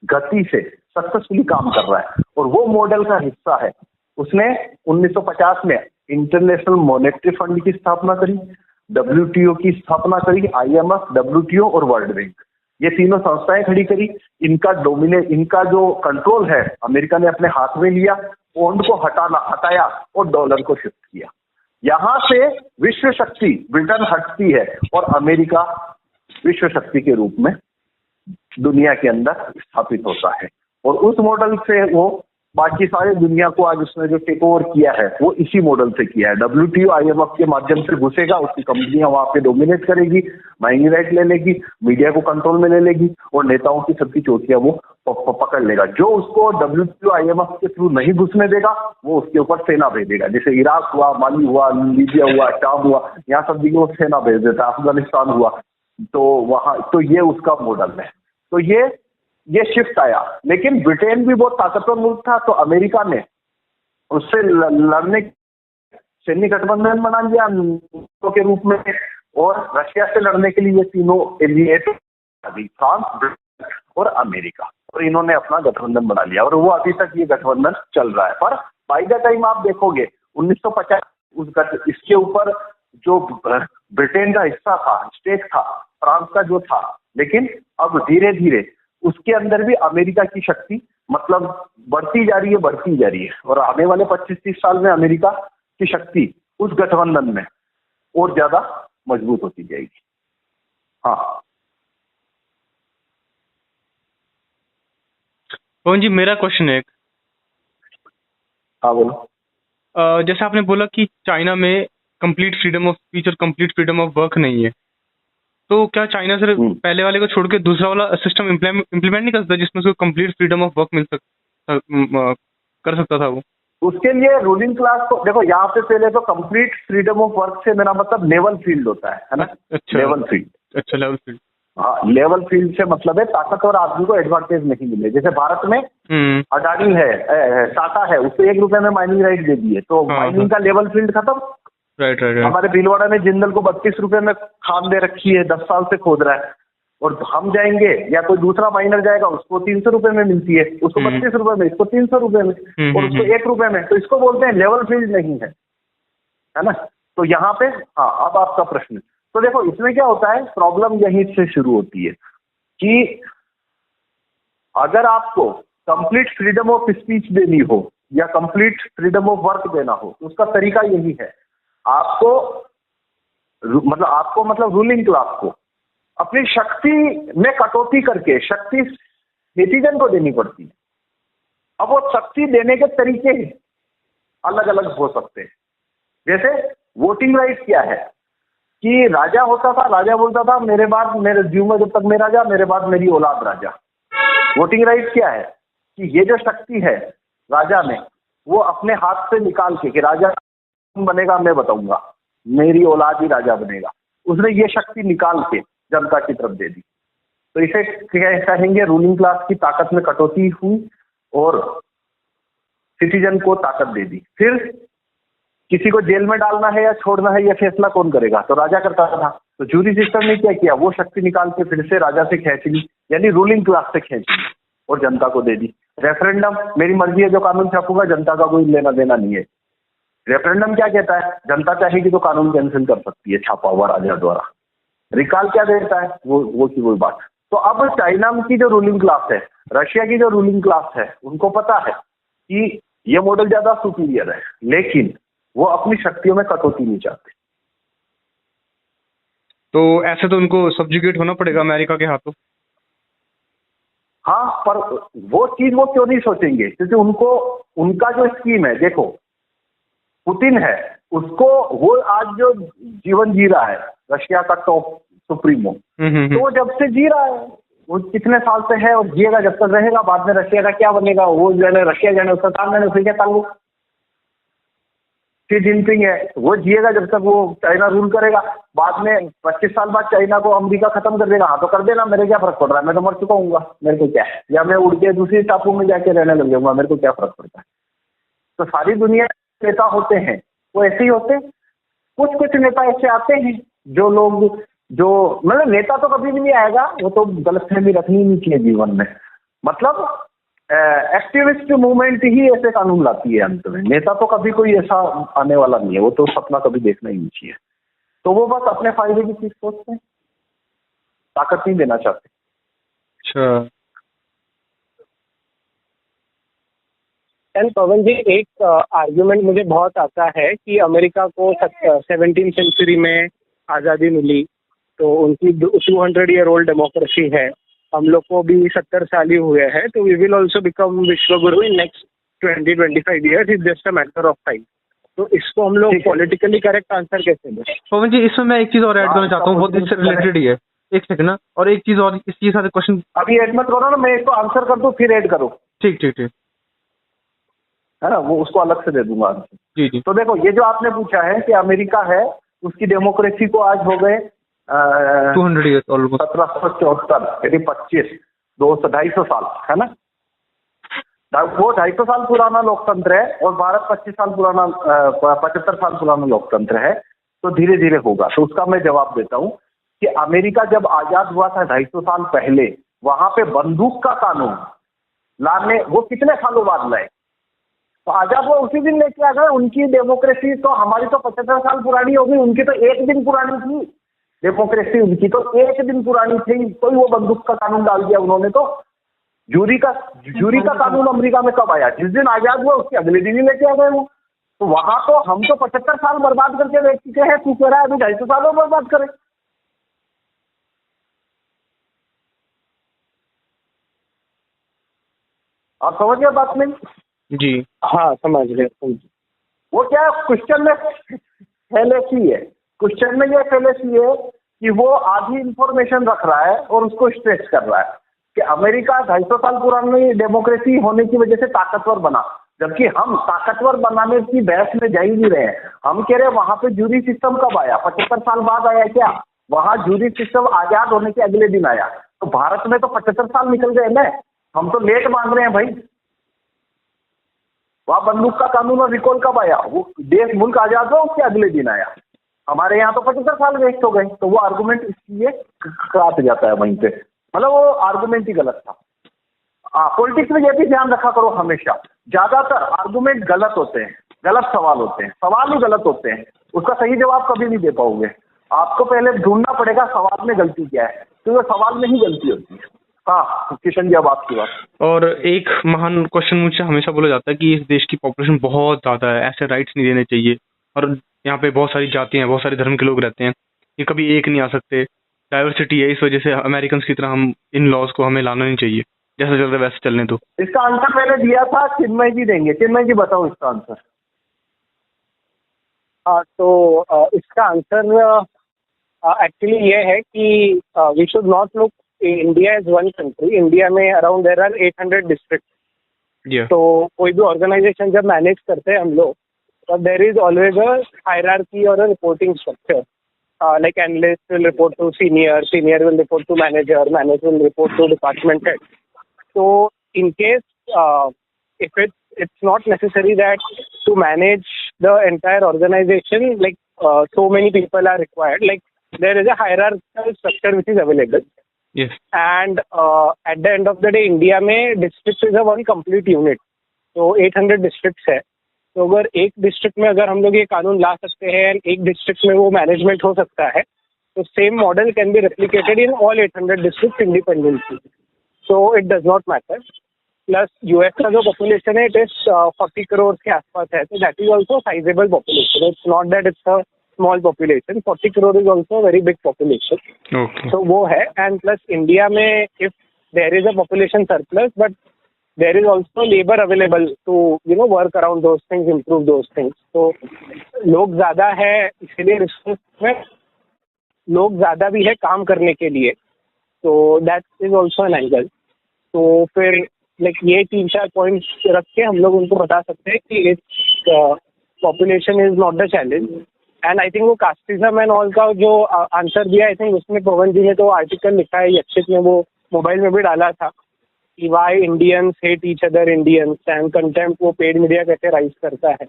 [SPEAKER 3] गति से सक्सेसफुली काम कर रहा है। और वो मॉडल का हिस्सा है, उसने 1950 में इंटरनेशनल मॉनेटरी फंड की स्थापना करी, WTO की स्थापना करी, IMF, WTO और वर्ल्ड बैंक, ये तीनों संस्थाएं खड़ी करी। इनका जो कंट्रोल है अमेरिका ने अपने हाथ में लिया, पौंड को हटाया और डॉलर को शिफ्ट किया। यहां से विश्व शक्ति ब्रिटेन हटती है और अमेरिका विश्व शक्ति के रूप में दुनिया के अंदर स्थापित होता है। और उस मॉडल से वो बाकी सारे दुनिया को आज उसने जो टेक ओवर किया है वो इसी मॉडल से किया है। WTO, IMF के माध्यम से घुसेगा, उसकी कंपनियां वहां पे डोमिनेट करेगी, माइनिंग राइट ले लेगी, मीडिया को कंट्रोल में ले लेगी और नेताओं की सबकी चोटियां वो पकड़ लेगा। जो उसको WTO, IMF के थ्रू नहीं घुसने देगा वो उसके ऊपर सेना भेजेगा। जैसे इराक हुआ, माली हुआ, लीबिया हुआ, शाम हुआ, यहाँ सब जगह वो सेना भेज देता है। अफगानिस्तान हुआ, तो वहां, तो ये उसका मॉडल है। तो ये शिफ्ट आया, लेकिन ब्रिटेन भी बहुत ताकतवर मुल्क था, तो अमेरिका ने उससे लड़ने सैन्य गठबंधन बना लिया के रूप में, और रशिया से लड़ने के लिए ये तीनों एलिएट, फ्रांस, ब्रिटेन और अमेरिका, और इन्होंने अपना गठबंधन बना लिया और वो अभी तक ये गठबंधन चल रहा है। पर बाय द टाइम आप देखोगे 1950 इसके ऊपर जो ब्रिटेन का हिस्सा था, स्टेक था, फ्रांस का जो था, लेकिन अब धीरे धीरे उसके अंदर भी अमेरिका की शक्ति मतलब बढ़ती जा रही है और आने वाले 25-30 साल में अमेरिका की शक्ति उस गठबंधन में और ज्यादा मजबूत होती जाएगी। हाँ
[SPEAKER 4] पवन जी, मेरा क्वेश्चन है एक।
[SPEAKER 3] हाँ बोलो।
[SPEAKER 4] जैसे आपने बोला कि चाइना में कंप्लीट फ्रीडम ऑफ स्पीच और कंप्लीट फ्रीडम ऑफ वर्क नहीं है, तो क्या चाइना सिर्फ पहले वाले को छोड़ के दूसरा वाला सिस्टम इम्प्लीमेंट नहीं कर सकता जिसमें उसको कंप्लीट फ्रीडम ऑफ वर्क कर सकता था वो?
[SPEAKER 3] उसके लिए रूलिंग क्लास को देखो, यहाँ पे पहले तो कंप्लीट फ्रीडम ऑफ वर्क से मेरा मतलब लेवल फील्ड होता है ना।
[SPEAKER 4] अच्छा,
[SPEAKER 3] लेवल फील्ड।
[SPEAKER 4] अच्छा, लेवल फील्ड।
[SPEAKER 3] हाँ, लेवल फील्ड से मतलब है ताकतवर आदमी को एडवांटेज नहीं मिले। जैसे भारत में अडानी है, टाटा है, उसको 1 रुपए में माइनिंग राइट दे दिए, तो माइनिंग का लेवल फील्ड खत्म।
[SPEAKER 4] राइट।
[SPEAKER 3] हमारे भीलवाड़ा में जिंदल को 32 रुपए में खान दे रखी है, 10 साल से खोद रहा है, और हम जाएंगे या कोई दूसरा माइनर जाएगा, उसको 300 रुपए में मिलती है, उसको 32 रुपए में, इसको 300 रुपए में, और उसको 1 रुपए में। तो इसको बोलते हैं लेवल फील्ड नहीं है ना। तो यहाँ पे हाँ, अब आपका प्रश्न, तो देखो इसमें क्या होता है, प्रॉब्लम यहीं से शुरू होती है कि अगर आपको कंप्लीट फ्रीडम ऑफ स्पीच देनी हो या कंप्लीट फ्रीडम ऑफ वर्क देना हो, तो उसका तरीका यही है, आपको मतलब रूलिंग क्लास को अपनी शक्ति में कटौती करके शक्ति सिटीजन को देनी पड़ती है। अब वो शक्ति देने के तरीके अलग अलग हो सकते हैं। जैसे वोटिंग राइट क्या है कि राजा होता था, राजा बोलता था मेरे बाद मेरे जीवन जब तक मैं राजा, मेरे बाद मेरी औलाद राजा। वोटिंग राइट क्या है कि ये जो शक्ति है राजा में, वो अपने हाथ से निकाल के कि राजा बनेगा मैं बताऊंगा, मेरी औलाद ही राजा बनेगा, उसने ये शक्ति निकाल के जनता की तरफ दे दी। तो इसे कहेंगे रूलिंग क्लास की ताकत में कटौती हुई और सिटीजन को ताकत दे दी। फिर किसी को जेल में डालना है या छोड़ना है, यह फैसला कौन करेगा? तो राजा करता था। तो जूरी सिस्टम ने क्या किया, वो शक्ति निकाल के फिर से राजा से खींच ली, यानी रूलिंग क्लास से खींच ली। और जनता को दे दी। रेफरेंडम मेरी मर्जी है जो कानून छापूंगा, जनता का कोई लेना देना नहीं है। रेफरेंडम क्या कहता है, जनता चाहेगी तो कानून कैंसिल कर सकती है छापा हुआ राजा द्वारा। रिकॉल क्या देता है, वो की वही बात। तो अब चाइना की जो रूलिंग क्लास है, रशिया की जो रूलिंग क्लास है, उनको पता है कि ये मॉडल ज्यादा सुपीरियर है, लेकिन वो अपनी शक्तियों में कटौती नहीं चाहते।
[SPEAKER 4] तो ऐसे तो उनको सब्जुगेट होना पड़ेगा अमेरिका के हाथों।
[SPEAKER 3] हाँ, पर वो चीज वो क्यों नहीं सोचेंगे, क्योंकि उनको उनका जो स्कीम है, देखो पुतिन है, उसको वो आज जो जीवन जी रहा है रशिया का टॉप सुप्रीमो, तो वो जब से जी रहा है, वो कितने साल से है और जिएगा जब तक रहेगा। बाद में रशिया का क्या बनेगा, वो जाने, रशिया जाने, उसका काम जाने, उससे क्या ताल्लुक। शी जिनपिंग है, वो जिएगा जब तक वो चाइना रूल करेगा। बाद में 25 साल बाद चाइना को अमेरिका खत्म कर देगा। हाँ तो कर देना, मेरे क्या फर्क पड़ रहा है, मैं तो मर चुका हूँ, मेरे को क्या है, या मैं उड़ के दूसरी टापू में जाके रहने लग जाऊंगा, मेरे को क्या फर्क पड़ता है। तो सारी दुनिया नेता होते हैं वो ऐसे ही होते हैं। कुछ नेता ऐसे आते हैं जो लोग, जो मतलब नेता तो कभी भी नहीं आएगा, वो तो गलतफहमी रखनी नहीं चाहिए जीवन में। मतलब एक्टिविस्ट मूवमेंट ही ऐसे कानून लाती है अंत में, नेता तो कभी कोई ऐसा आने वाला नहीं है, वो तो सपना कभी देखना ही नहीं चाहिए। तो वो बस अपने फायदे की चीज सोचते हैं, ताकत नहीं देना चाहते।
[SPEAKER 4] अच्छा,
[SPEAKER 1] एंड पवन जी, एक आर्ग्यूमेंट मुझे बहुत आता है कि अमेरिका को 17वीं सेंचुरी में आज़ादी मिली, तो उनकी 200 ईयर ओल्ड डेमोक्रेसी है। हम लोग को भी 70 साल ही हुए हैं, तो we will also become Vishwaguru in next 20-25 years, is just a matter of time. तो इसको हम लोग पॉलिटिकली करेक्ट आंसर कैसे दें?
[SPEAKER 4] पवन जी, इसमें मैं एक चीज और ऐड करना चाहता हूँ, बहुत इससे रिलेटेड ही है। एक सेकंड ना, और एक चीज और इसके साथ क्वेश्चन।
[SPEAKER 3] अभी ऐड मत करो ना, मैं इसको आंसर कर दूं फिर ऐड करो।
[SPEAKER 4] ठीक ठीक ठीक,
[SPEAKER 3] है ना, वो उसको अलग से दे दूंगा आंसर।
[SPEAKER 4] जी जी।
[SPEAKER 3] तो देखो, ये जो आपने पूछा है कि अमेरिका है, उसकी डेमोक्रेसी को आज हो गए
[SPEAKER 4] 200 ईयर ऑलमोस्ट,
[SPEAKER 3] 1774 यानी 250 साल, है ना। वो 250 साल पुराना लोकतंत्र है और भारत 25 साल पुराना 75 साल पुराना लोकतंत्र है। तो धीरे धीरे होगा। तो उसका मैं जवाब देता हूँ कि अमेरिका जब आजाद हुआ था 250 साल पहले, वहां पे बंदूक का कानून लाने वो कितने सालों बाद लाए। तो आजाद हुआ उसी दिन लेके आ गए। उनकी डेमोक्रेसी तो, हमारी तो 75 साल पुरानी होगी, उनकी तो एक दिन पुरानी थी डेमोक्रेसी, उनकी तो एक दिन पुरानी थी। कोई वो बंदूक का कानून डाल दिया उन्होंने। तो जूरी का कानून अमेरिका में कब आया? जिस दिन आजाद हुआ उसके अगले दिन ही लेके आ गए वो। तो वहां तो हम तो 75 साल बर्बाद करके देख चुके हैं, तू कह रहा है अभी 250 सालों बर्बाद करें। आप समझ गए बात में?
[SPEAKER 4] जी
[SPEAKER 1] हाँ, समझ गए।
[SPEAKER 3] वो क्या है, क्वेश्चन में फेलेसी है। क्वेश्चन में ये फेलेसी है कि वो आधी इंफॉर्मेशन रख रहा है और उसको स्ट्रेच कर रहा है कि अमेरिका 250 साल पुरानी डेमोक्रेसी होने की वजह से ताकतवर बना, जबकि हम ताकतवर बनाने की बहस में जा ही नहीं रहे हैं। हम कह रहे हैं वहां पे जूरी सिस्टम कब आया? 75 साल बाद आया क्या? वहां जूरी सिस्टम आजाद होने के अगले दिन आया। तो भारत में तो 75 साल निकल गए ना, हम तो लेट मांग रहे हैं भाई। वहां बंदूक का कानून और रिकॉल कब आया? वो देश मुल्क आजाद हुआ उसके अगले दिन आया। हमारे यहाँ तो 75 साल वेस्ट हो गए। तो वो आर्गुमेंट इसलिए काट जाता है वहीं पे, मतलब वो आर्गुमेंट ही गलत था। पॉलिटिक्स में ये भी ध्यान रखा करो हमेशा, ज्यादातर आर्गुमेंट गलत होते हैं, गलत सवाल होते हैं, सवाल ही गलत होते हैं, उसका सही जवाब कभी नहीं दे पाओगे। आपको पहले ढूंढना पड़ेगा सवाल में गलती क्या है, क्योंकि सवाल में ही गलती होती है। हाँ किशन जी, अब आपकी बात।
[SPEAKER 4] और एक महान क्वेश्चन मुझसे हमेशा बोला जाता है कि इस देश की पॉपुलेशन बहुत ज़्यादा है, ऐसे राइट्स नहीं देने चाहिए, और यहाँ पे बहुत सारी जातियाँ हैं, बहुत सारे धर्म के लोग रहते हैं, ये कभी एक नहीं आ सकते, डाइवर्सिटी है, इस वजह से अमेरिकन की तरह हम इन लॉज को हमें लाना नहीं चाहिए, जैसा चल रहा है वैसे चलने दो।
[SPEAKER 3] इसका आंसर मैंने दिया था, चिन्मय जी देंगे। चिन्मय जी बताओ इसका आंसर।
[SPEAKER 1] तो इसका आंसर एक्चुअली ये है कि we should not look India as one country. India में अराउंड देयर आर 800 डिस्ट्रिक्ट। तो कोई भी ऑर्गेनाइजेशन जब मैनेज करते हैं हम लोग, तो there is always a hierarchy और a reporting structure. Like analyst will report to senior will report to manager will report to department head. So in case if it's not necessary that to manage the entire organization, like so many people are required, like there is a hierarchical structure which is available.
[SPEAKER 4] Yes.
[SPEAKER 1] And at the end of the day India में district is a one complete unit, तो 800 districts है। तो अगर एक district में अगर हम लोग ये कानून ला सकते हैं एंड एक डिस्ट्रिक्ट में वो मैनेजमेंट हो सकता है, तो same model can be replicated in all 800 district independently, so it does not matter. Plus US का जो पॉपुलेशन है इट इज 40 करोड़ के आसपास है, तो that is also sizable population, it's not that it's a small population, 40 crore is also very big population.
[SPEAKER 4] Okay.
[SPEAKER 1] तो वो है। एंड प्लस इंडिया में if there is a population surplus but there is also labour available to work around those things, improve those things. तो लोग ज़्यादा है, इसलिए resource में लोग ज़्यादा भी है काम करने के लिए, तो that is also an angle. तो फिर लाइक ये 3-4 पॉइंट्स रख के हम लोग उनको बता सकते हैं कि its population is not the challenge. And I think वो कास्टिज्म एंड ऑल का जो आंसर दिया, आई थिंक उसमें पवन जी ने तो आर्टिकल लिखा है, यक्षित ने वो मोबाइल में भी डाला था कि why Indians hate each other Indians and contempt वो पेड मीडिया कैसे राइज करता है।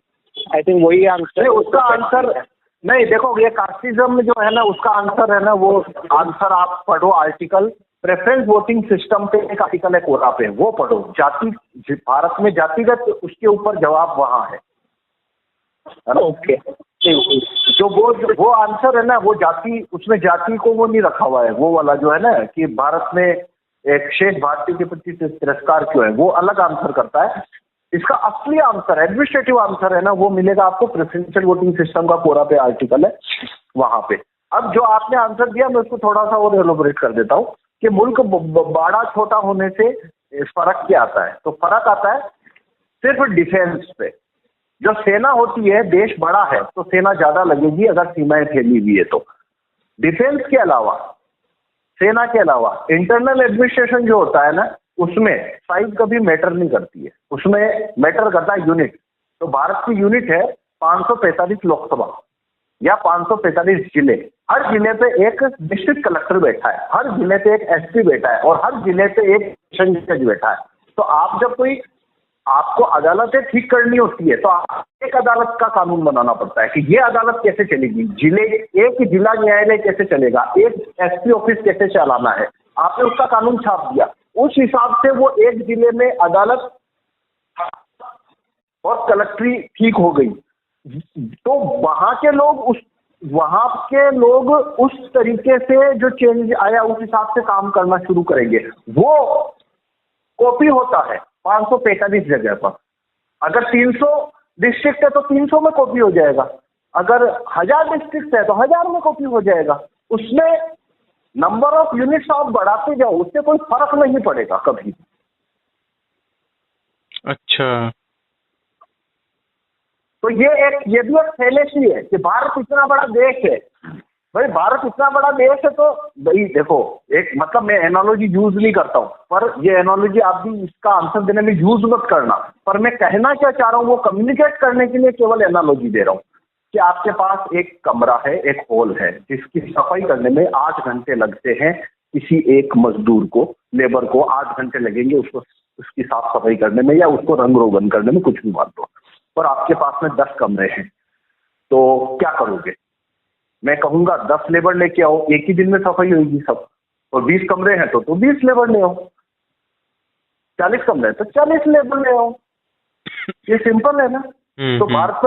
[SPEAKER 1] आई थिंक वही आंसर,
[SPEAKER 3] उसका आंसर नहीं, देखो ये कास्टिज्म जो है ना, उसका आंसर है ना, वो आंसर आप पढ़ो आर्टिकल, प्रेफरेंस वोटिंग सिस्टम पे एक आर्टिकल है कोरा पे, वो पढ़ो। जाति, भारत में जातिगत, उसके ऊपर जवाब वहाँ है ना?
[SPEAKER 1] ओके।
[SPEAKER 3] जो वो आंसर है ना, वो जाति, उसमें जाति को वो नहीं रखा हुआ है, वो वाला जो है ना कि भारत में एक शेष भारतीय के प्रति तिरस्कार क्यों है, वो अलग आंसर करता है। इसका असली आंसर, एडमिनिस्ट्रेटिव आंसर है ना, वो मिलेगा आपको प्रेफरेंशियल वोटिंग सिस्टम का कोरा पे आर्टिकल है वहां पे। अब जो आपने आंसर दिया मैं उसको थोड़ा सा और एलोबरेट कर देता हूँ कि मुल्क बड़ा छोटा होने से फर्क क्या आता है। तो फर्क आता है सिर्फ डिफेंस पे। जो सेना होती है, देश बड़ा है तो सेना ज्यादा लगेगी अगर सीमाएं फैली हुई है तो। डिफेंस के अलावा, सेना के अलावा इंटरनल एडमिनिस्ट्रेशन जो होता है ना, उसमें साइज कभी मैटर नहीं करती है, उसमें मैटर करता है यूनिट। तो भारत की यूनिट है 545 लोकसभा या 545 जिले। हर जिले पे एक डिस्ट्रिक्ट कलेक्टर बैठा है, हर जिले पे एक एसपी बैठा है और हर जिले पे एक सेशन जज बैठा है। तो आप जब कोई, आपको अदालतें ठीक करनी होती है तो एक अदालत का कानून बनाना पड़ता है कि ये अदालत कैसे चलेगी, जिले, एक जिला न्यायालय कैसे चलेगा, एक एसपी ऑफिस कैसे चलाना है। आपने उसका कानून छाप दिया, उस हिसाब से वो एक जिले में अदालत और कलेक्ट्री ठीक हो गई, तो वहां के लोग उस तरीके से जो चेंज आया उस हिसाब से काम करना शुरू करेंगे। वो कॉपी होता है 545 जगह पर। अगर 300 डिस्ट्रिक्ट है तो 300 में कॉपी हो जाएगा, अगर 1000 डिस्ट्रिक्ट है तो 1000 में कॉपी हो जाएगा। उसमें नंबर ऑफ यूनिट्स आप बढ़ाते जाओ, उससे कोई फर्क नहीं पड़ेगा कभी।
[SPEAKER 4] अच्छा,
[SPEAKER 3] तो ये भी एक फैलेसी है कि भारत इतना बड़ा देश है। भाई भारत इतना बड़ा देश है तो भाई देखो, एक मतलब मैं एनालॉजी यूज नहीं करता हूँ, पर ये एनालॉजी आप भी इसका आंसर देने में यूज मत करना। पर मैं कहना क्या चाह रहा हूँ वो कम्युनिकेट करने के लिए केवल एनालॉजी दे रहा हूँ कि आपके पास एक कमरा है, एक हॉल है, जिसकी सफाई करने में 8 घंटे लगते हैं। किसी एक मजदूर को, लेबर को 8 घंटे लगेंगे उसको, उसकी साफ सफाई करने में या उसको रंग रोगन करने में, कुछ भी मान लो। और आपके पास में 10 कमरे हैं, तो क्या करोगे? मैं कहूंगा 10 लेबर लेके आओ, एक ही दिन में सफाई होगी सब। और 20 कमरे हैं तो 20 लेबर ले आओ, 40 कमरे तो 40 लेबर ले आओ। ये सिंपल है ना। तो भारत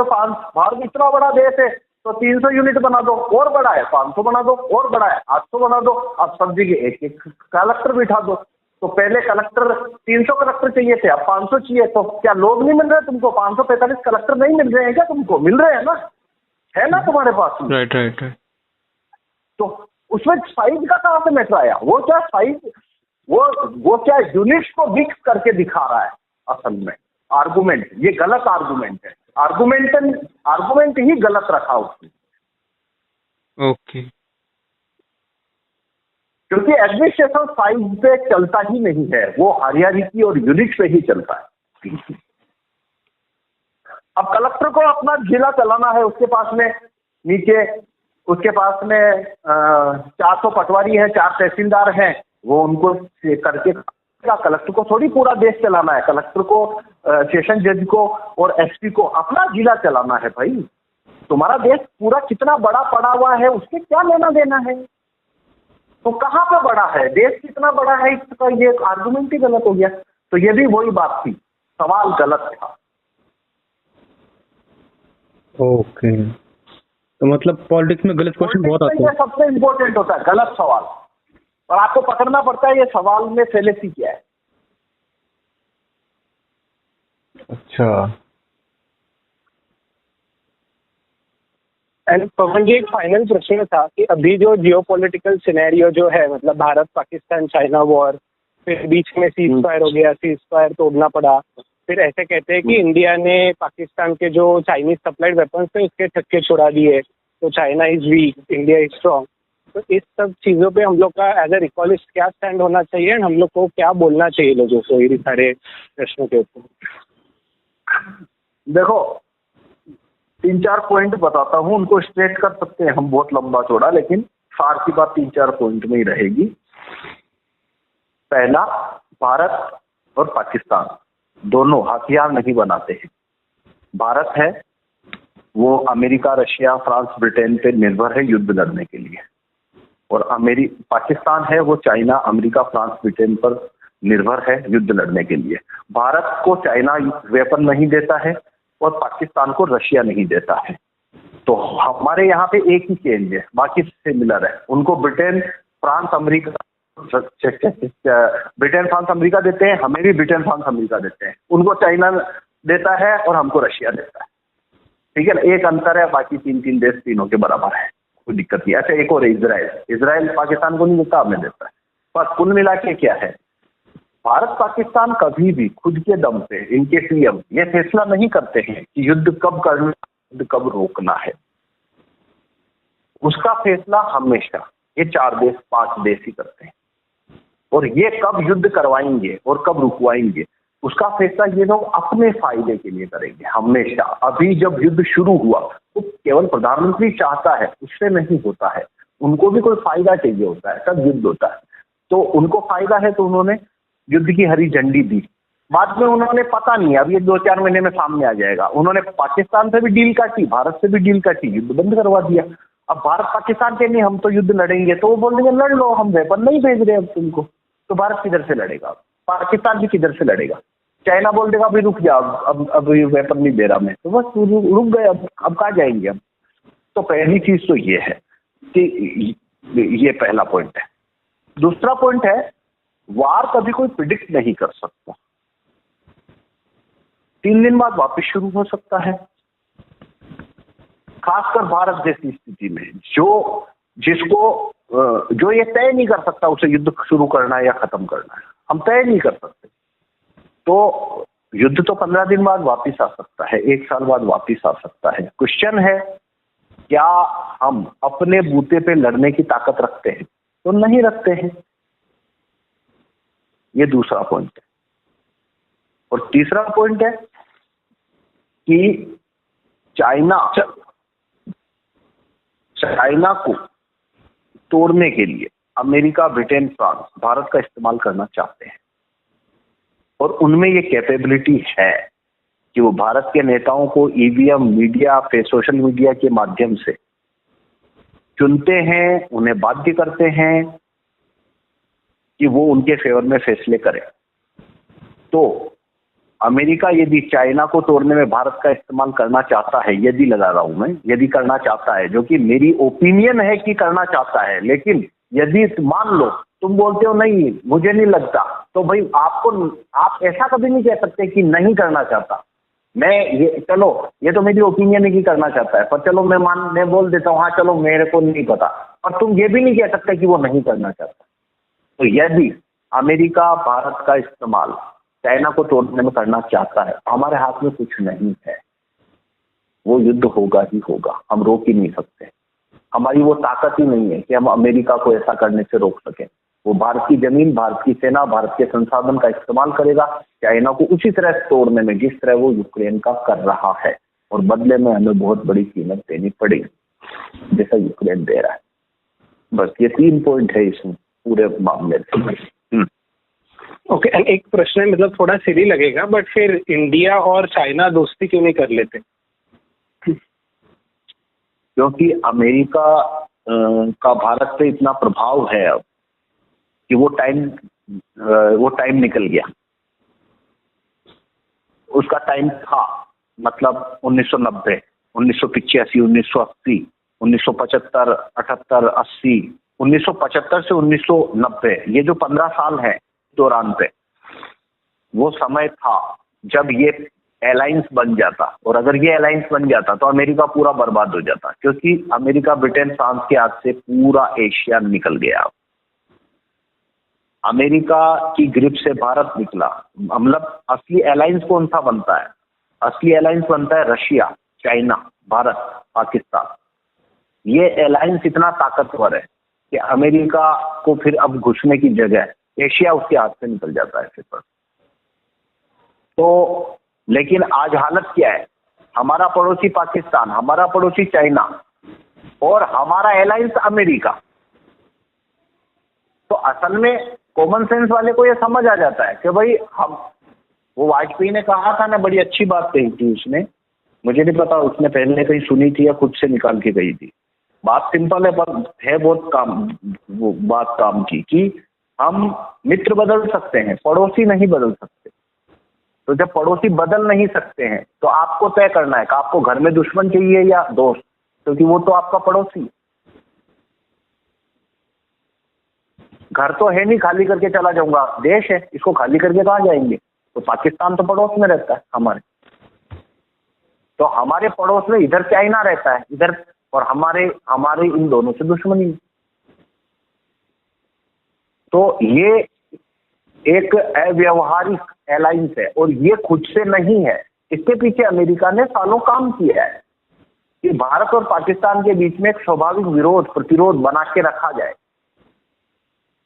[SPEAKER 3] इतना बड़ा देश है तो 300 यूनिट बना दो, और बड़ा है 500 बना दो, और बड़ा है 800 बना दो। अब सब जगह एक एक कलेक्टर बिठा दो। तो पहले कलेक्टर 300 कलेक्टर चाहिए थे, अब 500 चाहिए। तो क्या लोग नहीं मिल रहे तुमको? 545 कलेक्टर नहीं मिल रहे हैं क्या तुमको? मिल रहे हैं ना, है ना तुम्हारे पास?
[SPEAKER 4] राइट।
[SPEAKER 3] तो उसमें साइज का कहां से मैटर आया? वो क्या साइज, वो क्या यूनिट्स को मिक्स करके दिखा रहा है असल में। आर्गुमेंट, ये गलत आर्गुमेंट है। आर्गुमेंट ही गलत रखा उसने।
[SPEAKER 4] ओके।
[SPEAKER 3] क्योंकि एडमिनिस्ट्रेशन साइज पे चलता ही नहीं है, वो हायरार्की और यूनिट पे ही चलता है। अब कलेक्टर को अपना जिला चलाना है, उसके पास में नीचे, उसके पास में 400 पटवारी हैं, 4 तहसीलदार हैं, वो उनको करके, कलेक्टर को थोड़ी पूरा देश चलाना है। कलेक्टर को, सेशन जज को और एसपी को अपना जिला चलाना है। भाई तुम्हारा देश पूरा कितना बड़ा पड़ा हुआ है उसके क्या लेना देना है? तो कहाँ पे बड़ा है, देश कितना बड़ा है, इसका ये आर्गुमेंट ही गलत हो गया। तो ये भी वही बात थी, सवाल गलत था।
[SPEAKER 4] ओके, तो मतलब पॉलिटिक्स में गलत क्वेश्चन बहुत आते हैं।
[SPEAKER 3] सबसे इम्पोर्टेंट होता है गलत सवाल, और आपको पकड़ना पड़ता है ये सवाल में फेलेसी क्या है।
[SPEAKER 4] अच्छा,
[SPEAKER 1] एंड पवन जी, एक फाइनल प्रश्न था कि अभी जो जियोपॉलिटिकल सिनेरियो जो है, मतलब भारत पाकिस्तान चाइना वॉर, फिर बीच में सीज फायर हो गया, सीज फायर तोड़ना पड़ा, फिर ऐसे कहते हैं कि इंडिया ने पाकिस्तान के जो चाइनीज सप्लाइड वेपन्स थे उसके ठक्के छुड़ा दिए, तो China is weak, India is strong. तो इस सब चीज़ों पे हम लोग का एज ए रिकॉलिस्ट क्या स्टैंड होना चाहिए, हम लोग को क्या बोलना चाहिए लोगों को ये सारे प्रश्नों के ऊपर?
[SPEAKER 3] देखो, 3-4 पॉइंट बताता हूँ, उनको स्ट्रेट कर सकते हैं हम, बहुत लंबा चौड़ा, लेकिन सार की बात 3-4 पॉइंट में ही रहेगी। पहला, भारत और पाकिस्तान दोनों हथियार नहीं बनाते हैं। भारत है वो अमेरिका, रशिया, फ्रांस, ब्रिटेन पे निर्भर है युद्ध लड़ने के लिए, और पाकिस्तान है वो चाइना, अमेरिका, फ्रांस, ब्रिटेन पर निर्भर है युद्ध लड़ने के लिए। भारत को चाइना वेपन नहीं देता है और पाकिस्तान को रशिया नहीं देता है। तो हमारे यहाँ पे एक ही चेंज है, बाकी सिमिलर है। उनको ब्रिटेन, फ्रांस, अमेरिका देते हैं, हमें भी ब्रिटेन, फ्रांस, अमेरिका देते हैं। उनको चाइना देता है और हमको रशिया देता है, ठीक है ना। एक अंतर है, बाकी 3 देश तीनों के बराबर है, कोई दिक्कत नहीं। अच्छा, एक और इजराइल पाकिस्तान को नहीं देता, हमें देता है। पर कुल मिला के क्या है, भारत पाकिस्तान कभी भी खुद के दम पे, इनके पीएम ये फैसला नहीं करते हैं कि युद्ध कब करना, युद्ध कब रोकना है। उसका फैसला हमेशा ये 4 देश 5 देश ही करते हैं, और ये कब युद्ध करवाएंगे और कब रुकवाएंगे उसका फैसला ये लोग अपने फायदे के लिए करेंगे हमेशा। अभी जब युद्ध शुरू हुआ तो केवल प्रधानमंत्री चाहता है, उससे नहीं होता है, उनको भी कोई फायदा चाहिए होता है, तब युद्ध होता है। तो उनको फायदा है तो उन्होंने युद्ध की हरी झंडी दी। बाद में उन्होंने, पता नहीं अब ये 2-4 महीने में सामने आ जाएगा, उन्होंने पाकिस्तान से भी डील काटी, भारत से भी डील काटी, युद्ध बंद करवा दिया। अब भारत पाकिस्तान के नहीं, हम तो युद्ध लड़ेंगे, तो वो बोल देंगे लड़ लो, हम वेपन नहीं भेज रहे अब तुमको। तो भारत किधर से लड़ेगा, पाकिस्तान भी किधर से लड़ेगा? चाइना बोल देगा भाई रुक जा, अब ये वेपन नहीं दे रहा मैं, तो बस रुक गए, अब कहाँ जाएंगे अब। तो पहली चीज तो ये है कि ये पहला पॉइंट है। दूसरा पॉइंट है, वार कभी कोई प्रिडिक्ट नहीं कर सकता, 3 दिन बाद वापस शुरू हो सकता है। खासकर भारत जैसी स्थिति में जो ये तय नहीं कर सकता उसे युद्ध शुरू करना है या खत्म करना है, हम तय नहीं कर सकते। तो युद्ध तो 15 दिन बाद वापस आ सकता है, 1 साल बाद वापस आ सकता है। क्वेश्चन है क्या हम अपने बूते पे लड़ने की ताकत रखते हैं? तो नहीं रखते हैं। ये दूसरा पॉइंट है। और तीसरा पॉइंट है कि चाइना को तोड़ने के लिए अमेरिका, ब्रिटेन, फ्रांस भारत का इस्तेमाल करना चाहते हैं, और उनमें ये कैपेबिलिटी है कि वो भारत के नेताओं को ईवीएम, मीडिया, सोशल मीडिया के माध्यम से चुनते हैं, उन्हें बाध्य करते हैं कि वो उनके फेवर में फैसले करें। तो अमेरिका यदि चाइना को तोड़ने में भारत का इस्तेमाल करना चाहता है, यदि लगा रहा हूं मैं, यदि करना चाहता है, जो कि मेरी ओपिनियन है कि करना चाहता है, लेकिन यदि मान लो तुम बोलते हो नहीं मुझे नहीं लगता, तो भाई आप ऐसा कभी नहीं कह सकते कि नहीं करना चाहता। चलो ये तो मेरी ओपिनियन है कि करना चाहता है, पर चलो मैं बोल देता हूँ हाँ चलो मेरे को नहीं पता, पर तुम ये भी नहीं कह सकते कि वो नहीं करना चाहता। तो यदि अमेरिका भारत का इस्तेमाल चाइना को तोड़ने में करना चाहता है, हमारे हाथ में कुछ नहीं है, वो युद्ध होगा ही होगा, हम रोक ही नहीं सकते। हमारी वो ताकत ही नहीं है कि हम अमेरिका को ऐसा करने से रोक सकें। वो भारत की जमीन, भारत की सेना, भारत के संसाधन का इस्तेमाल करेगा चाइना को उसी तरह तोड़ने में जिस तरह वो यूक्रेन का कर रहा है, और बदले में हमें बहुत बड़ी कीमत देनी पड़ेगी जैसा यूक्रेन दे रहा है। बस ये 3 पॉइंट है इसमें पूरे मामले में।
[SPEAKER 1] ओके, एंड एक प्रश्न है, मतलब थोड़ा सिली लगेगा, बट फिर इंडिया और चाइना दोस्ती क्यों नहीं कर लेते?
[SPEAKER 3] क्योंकि अमेरिका का भारत पे इतना प्रभाव है अब कि वो टाइम निकल गया। उसका टाइम था, मतलब 1990, 1985, 1980, 1975, 78, 80, 1975 से 1990, ये जो 15 साल है दौरान पे, वो समय था जब ये अलायंस बन जाता। और अगर ये अलायंस बन जाता तो अमेरिका पूरा बर्बाद हो जाता, क्योंकि अमेरिका, ब्रिटेन, फ्रांस के हाथ से पूरा एशिया निकल गया। अमेरिका की ग्रिप से भारत निकला। मतलब असली अलायंस कौन सा बनता है? असली अलायंस बनता है रशिया, चाइना, भारत, पाकिस्तान। ये अलायंस इतना ताकतवर है कि अमेरिका को फिर अब घुसने की जगह एशिया उसके हाथ से निकल जाता है फिर। तो लेकिन आज हालत क्या है? हमारा पड़ोसी पाकिस्तान, हमारा पड़ोसी चाइना और हमारा अलायंस अमेरिका। तो असल में कॉमन सेंस वाले को ये समझ आ जाता है कि भाई हम, वो वाजपेयी ने कहा था ना, बड़ी अच्छी बात कही थी उसने, मुझे नहीं पता उसने पहले कहीं सुनी थी या खुद से निकाल के गई थी। बात सिंपल है पर है बहुत बात काम की, कि हम मित्र बदल सकते हैं, पड़ोसी नहीं बदल सकते। तो जब पड़ोसी बदल नहीं सकते हैं तो आपको तय करना है कि आपको घर में दुश्मन चाहिए या दोस्त, क्योंकि वो तो आपका पड़ोसी। घर तो है नहीं, खाली करके चला जाऊंगा, देश है, इसको खाली करके कहाँ जाएंगे? तो पाकिस्तान तो पड़ोस में रहता है हमारे, तो हमारे पड़ोस में इधर चाइना रहता है इधर, और हमारे इन दोनों से दुश्मनी। तो ये एक अव्यवहारिक अलायंस है और ये खुद से नहीं है। इसके पीछे अमेरिका ने सालों काम किया है कि भारत और पाकिस्तान के बीच में एक स्वाभाविक विरोध, प्रतिरोध बना के रखा जाए।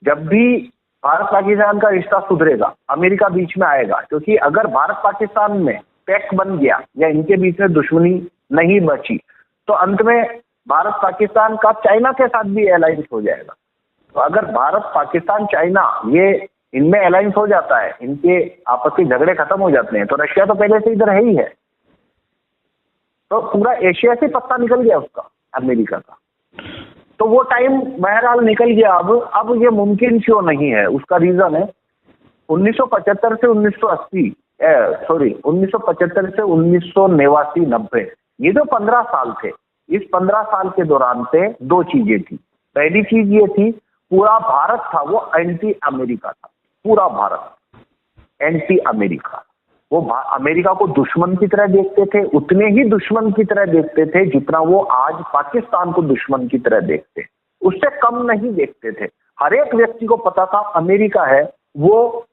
[SPEAKER 3] जब भी भारत पाकिस्तान का रिश्ता सुधरेगा, अमेरिका बीच में आएगा, क्योंकि अगर भारत पाकिस्तान में पैक्ट बन गया या इनके बीच में दुश्मनी नहीं बची, तो अंत में भारत पाकिस्तान का चाइना के साथ भी अलायंस हो जाएगा। तो अगर भारत, पाकिस्तान, चाइना ये इनमें अलायंस हो जाता है, इनके आपस के झगड़े खत्म हो जाते हैं, तो रशिया तो पहले से इधर है ही है, तो पूरा एशिया से पत्ता निकल गया उसका, अमेरिका का। तो वो टाइम बहरहाल निकल गया। अब ये मुमकिन क्यों नहीं है? उसका रीजन है 1975 से 1980, 1975 से 1989-90, ये जो 15 साल थे, इस 15 साल के दौरान से दो चीजें थी। पहली चीज ये थी, पूरा भारत था वो एंटी अमेरिका था, पूरा भारत एंटी अमेरिका। वो अमेरिका को दुश्मन की तरह देखते थे, उतने ही दुश्मन की तरह देखते थे जितना वो आज पाकिस्तान को दुश्मन की तरह देखते, उससे कम नहीं देखते थे। हर एक व्यक्ति को पता था अमेरिका है वो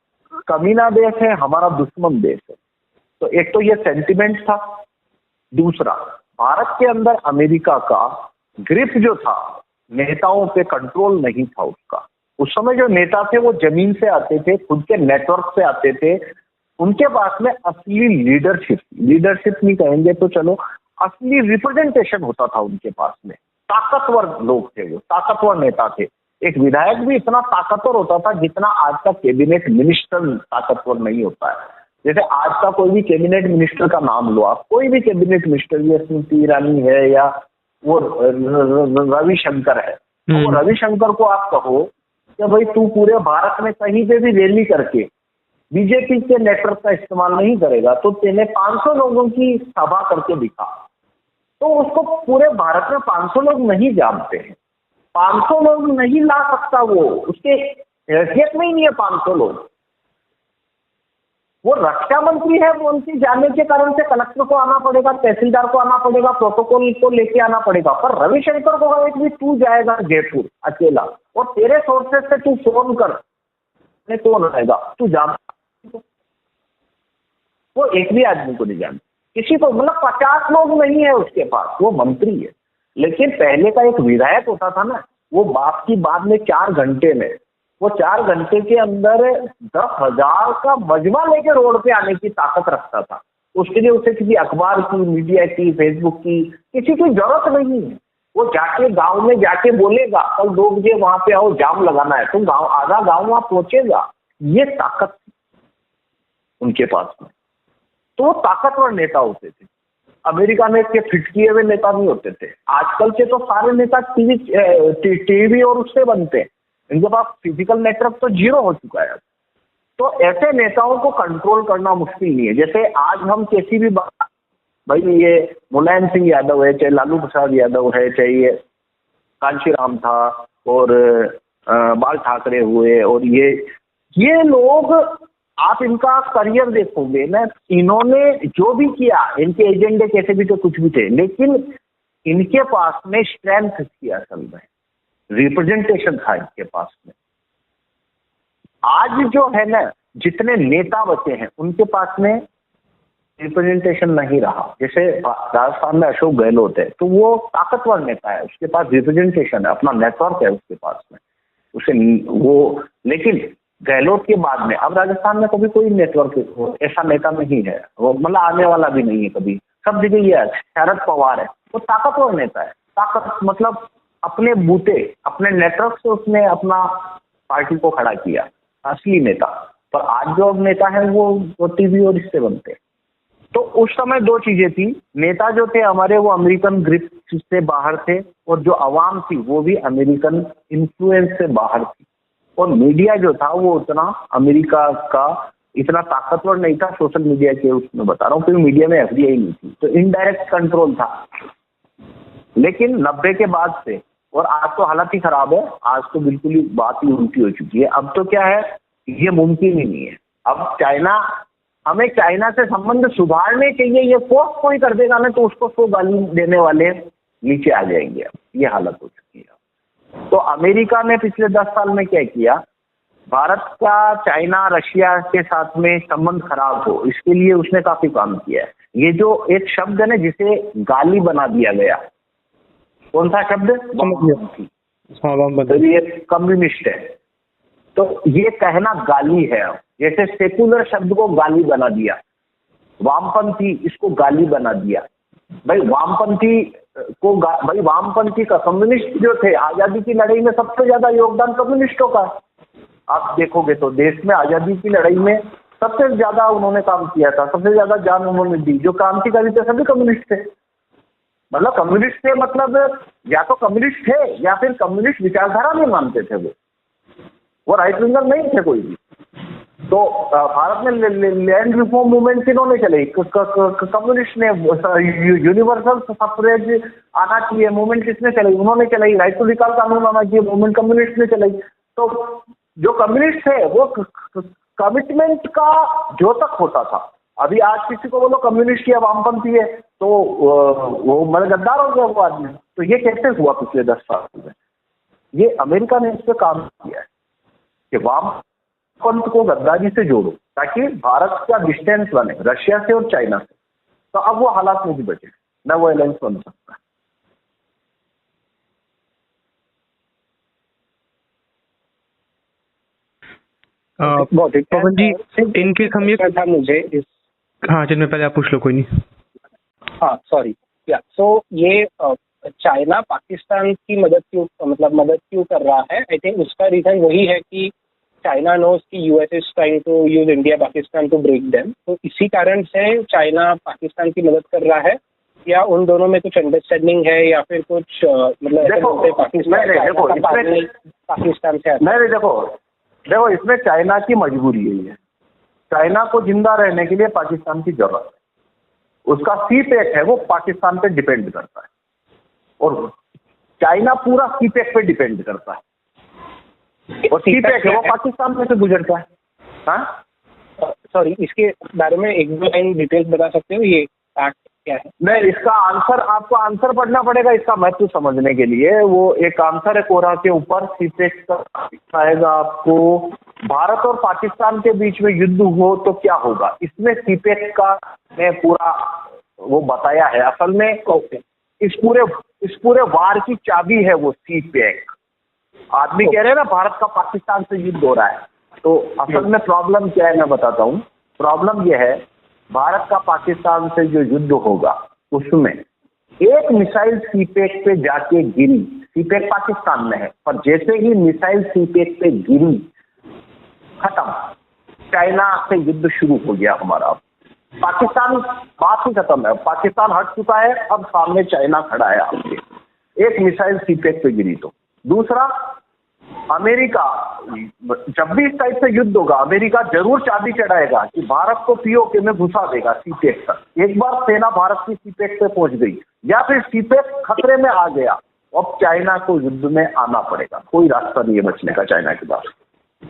[SPEAKER 3] कमीना देश है, हमारा दुश्मन देश है। तो एक तो ये सेंटिमेंट था। दूसरा, भारत के अंदर अमेरिका का ग्रिप जो था, नेताओं पे कंट्रोल नहीं था उसका। उस समय जो नेता थे वो जमीन से आते थे, खुद के नेटवर्क से आते थे, उनके पास में असली लीडरशिप नहीं कहेंगे तो चलो, असली रिप्रेजेंटेशन होता था उनके पास में। ताकतवर लोग थे वो, ताकतवर नेता थे। एक विधायक भी इतना ताकतवर होता था जितना आज का कैबिनेट मिनिस्टर ताकतवर नहीं होता है। जैसे आज का कोई भी कैबिनेट मिनिस्टर का नाम लो आप, कोई भी कैबिनेट मिनिस्टर, ये स्मृति ईरानी है या वो रविशंकर है, तो रविशंकर को आप कहो कि भाई तू पूरे भारत में कहीं पे भी रैली करके बीजेपी के नेटवर्क का इस्तेमाल नहीं करेगा तो तेने 500 लोगों की सभा करके दिखा, तो उसको पूरे भारत में 500 लोग नहीं जानते हैं। 500 लोग नहीं ला सकता वो, उसके हैसियत में ही नहीं है 500 लोग। वो रक्षा मंत्री है, वो उनकी जाने के कारण से कलेक्टर को आना पड़ेगा, तहसीलदार को आना पड़ेगा, प्रोटोकॉल को लेके आना पड़ेगा। पर रविशंकर को कहा कि तू जाएगा जयपुर अकेला और तेरे सोर्सेस से तू फोन कर, कौन आएगा तू जान, वो एक भी आदमी को नहीं जानता, किसी को, मतलब 50 लोग नहीं है उसके पास, वो मंत्री है। लेकिन पहले का एक विधायक होता था ना, वो बात की बाद में 4 घंटे में, वो 4 घंटे के अंदर 10,000 का मजमा लेके रोड पे आने की ताकत रखता था। उसके लिए उसे किसी अखबार की, मीडिया की, फेसबुक की किसी की जरूरत नहीं है। वो जाके गांव में जाके बोलेगा कल 2 बजे वहां पे आओ, जाम लगाना है, तो गांव, आधा गांव वहां पहुंचेगा। ये ताकत उनके पास में, तो ताकतवर नेता होते थे। अमेरिका में के फिट किए हुए नेता नहीं होते थे। आजकल के तो सारे नेता टीवी और उससे बनते हैं, इनके पास फिजिकल नेटवर्क तो जीरो हो चुका है। तो ऐसे नेताओं को कंट्रोल करना मुश्किल नहीं है। जैसे आज हम किसी भी बात, भाई ये मुलायम सिंह यादव है, चाहे लालू प्रसाद यादव है, चाहे ये कांशीराम था और बाल ठाकरे हुए, और ये लोग आप इनका करियर देखोगे ना, इन्होंने जो भी किया, इनके एजेंडे कैसे भी तो कुछ भी थे, लेकिन इनके पास में स्ट्रेंथ थी, असल में रिप्रेजेंटेशन था इनके पास में। आज जो है ना, जितने नेता बचे हैं उनके पास में रिप्रेजेंटेशन नहीं रहा। जैसे राजस्थान में अशोक गहलोत है, तो वो ताकतवर नेता है, उसके पास रिप्रेजेंटेशन है, अपना नेटवर्क है उसके पास में, उसे वो, लेकिन गहलोत के बाद में अब राजस्थान में कभी कोई नेटवर्क ऐसा नेता नहीं है, वो मतलब आने वाला भी नहीं है कभी। सब जगह ये है, शरद पवार है, वो ताकतवर नेता है, ताकत मतलब अपने बूते, अपने नेटवर्क से उसने अपना पार्टी को खड़ा किया, असली नेता। पर आज जो नेता है वो टीवी और इससे बनते हैं। तो उस समय दो चीजें थी, नेता जो थे हमारे वो अमेरिकन ग्रिप से बाहर थे, और जो आवाम थी वो भी अमेरिकन इन्फ्लुएंस से बाहर थी, और मीडिया जो था वो उतना अमेरिका का इतना ताकतवर नहीं था। सोशल मीडिया के उसमें बता रहा हूँ, क्योंकि मीडिया में एफडीआई नहीं थी, तो इनडायरेक्ट कंट्रोल था। लेकिन 90 के बाद से, और आज तो हालत ही खराब है, आज तो बिल्कुल ही बात ही उल्टी हो चुकी है। अब तो क्या है, ये मुमकिन ही नहीं है। अब हमें चाइना से संबंध सुधारने के लिए ये फोर्स कोई कर देगा ना, तो उसको 100 गाली देने वाले नीचे आ जाएंगे। ये हालत हो चुकी है। तो अमेरिका ने पिछले 10 साल में क्या किया, भारत का चाइना रशिया के साथ में संबंध खराब हो, इसके लिए उसने काफी काम किया है। ये जो एक शब्द है ना जिसे गाली बना दिया गया, कौन सा शब्द, वामपंथी, तो ये कम्युनिस्ट है, तो ये कहना गाली है। जैसे सेकुलर शब्द को गाली बना दिया, वामपंथी इसको गाली बना दिया। भाई वामपंथी भाई वामपंथी का, कम्युनिस्ट जो थे आजादी की लड़ाई में सबसे ज्यादा योगदान कम्युनिस्टों का। आप देखोगे तो देश में आजादी की लड़ाई में सबसे ज्यादा उन्होंने काम किया था, सबसे ज्यादा जान उन्होंने दी। जो क्रांतिकारी थे सभी कम्युनिस्ट थे। मतलब कम्युनिस्ट थे मतलब या तो कम्युनिस्ट थे या फिर कम्युनिस्ट विचारधारा में मानते थे, वो राइट विंगर नहीं थे कोई भी। तो भारत में लैंड रिफॉर्म मूवमेंट किन्होंने चलाई, कम्युनिस्ट ने। यूनिवर्सल सफरेज आना चाहिए मूवमेंट किसने चलाई, उन्होंने चलाई। राइट टू रिकॉल कानून आना चाहिए मूवमेंट कम्युनिस्ट ने चलाई। तो जो कम्युनिस्ट थे वो कमिटमेंट का द्योतक होता था। अभी आज किसी को बोलो कम्युनिस्ट या वामपंथी है तो वो मतलब गद्दार हो गया वो आदमी। तो ये कैसे हुआ पिछले 10 साल में, ये अमेरिका ने इस पर काम किया है कि वामपंथ को गद्दारी से जोड़ो ताकि भारत का डिस्टेंस बने रशिया से और चाइना से। तो अब वो हालात में भी बचे, न वो अलायंस बन सकता है।
[SPEAKER 4] पवन जी, इनके हम ये
[SPEAKER 1] था मुझे इस,
[SPEAKER 4] हाँ जिनमें पहले आप पूछ लो, कोई नहीं।
[SPEAKER 1] हाँ सॉरी, सो ये चाइना पाकिस्तान की मदद क्यों कर रहा है, आई थिंक उसका रीजन वही है कि चाइना नोज कि US is trying to use India Pakistan to break them. तो इसी कारण से चाइना पाकिस्तान की मदद कर रहा है, या उन दोनों में कुछ अंडरस्टैंडिंग है, या फिर कुछ मतलब पाकिस्तान से
[SPEAKER 3] देखो इसमें चाइना की मजबूरी है। चाइना को जिंदा रहने के लिए पाकिस्तान की जरूरत है। उसका सीपेक है वो पाकिस्तान पे डिपेंड करता है, और चाइना पूरा सीपेक पे डिपेंड करता है, और सीपेक है वो पाकिस्तान में से गुजरता है। हाँ
[SPEAKER 1] सॉरी, इसके बारे में एक दो लाइन डिटेल्स बता सकते हो, ये फैक्ट क्या है?
[SPEAKER 3] नहीं, इसका आंसर आपको आंसर पढ़ना पड़ेगा इसका महत्व समझने के लिए। वो एक आंसर है कोरा के ऊपर, सीपेक का आएगा आपको, भारत और पाकिस्तान के बीच में युद्ध हो तो क्या होगा। इसमें सीपेक का ने पूरा वो बताया है। असल में इस पूरे वार की चाबी है वो सीपेक। आदमी कह रहे हैं ना भारत का पाकिस्तान से युद्ध हो रहा है, तो असल में प्रॉब्लम क्या है मैं बताता हूँ। प्रॉब्लम यह है, भारत का पाकिस्तान से जो युद्ध होगा उसमें एक मिसाइल सीपेक पे जाके गिरी, सीपेक पाकिस्तान में है, पर जैसे ही मिसाइल सीपेक पे गिरी खत्म, चाइना से युद्ध शुरू हो गया हमारा। पाकिस्तान बात ही खत्म है, पाकिस्तान हट चुका है, अब सामने चाइना खड़ा है आपके। एक मिसाइल सीपेक पे गिरी तो। दूसरा, अमेरिका जब भी इस टाइप से युद्ध होगा, अमेरिका जरूर चाबी चढ़ाएगा कि भारत को पीओके में घुसा देगा सीपेक तक। एक बार सेना भारत की सीपेक पे पहुंच गई या फिर सीपेक खतरे में आ गया, अब चाइना को युद्ध में आना पड़ेगा, कोई रास्ता नहीं है बचने का चाइना के पास।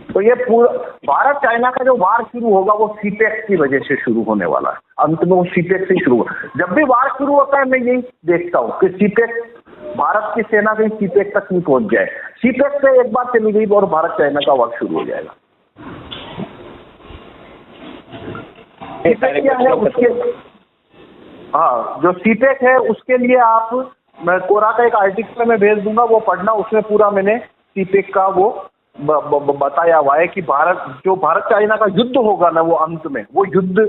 [SPEAKER 3] तो ये पूरा भारत चाइना का जो वार शुरू होगा वो सीपेक की वजह से शुरू होने वाला है। अंत में वो सीपेक से ही शुरू होगा। जब भी वार शुरू होता है मैं यही देखता हूँ कि सीपेक, भारत की सेना कहीं सीपेक तक नहीं पहुंच जाए। सीपेक से एक बार चली गई और भारत चाइना का वार शुरू हो जाएगा। क्या है उसके, हाँ, जो सीपेक है उसके लिए मैं कोरा का एक आर्टिकल में भेज दूंगा, वो पढ़ना। उसमें पूरा मैंने सीपेक का वो बताया हुआ है कि भारत चाइना का युद्ध होगा ना, वो अंत में वो युद्ध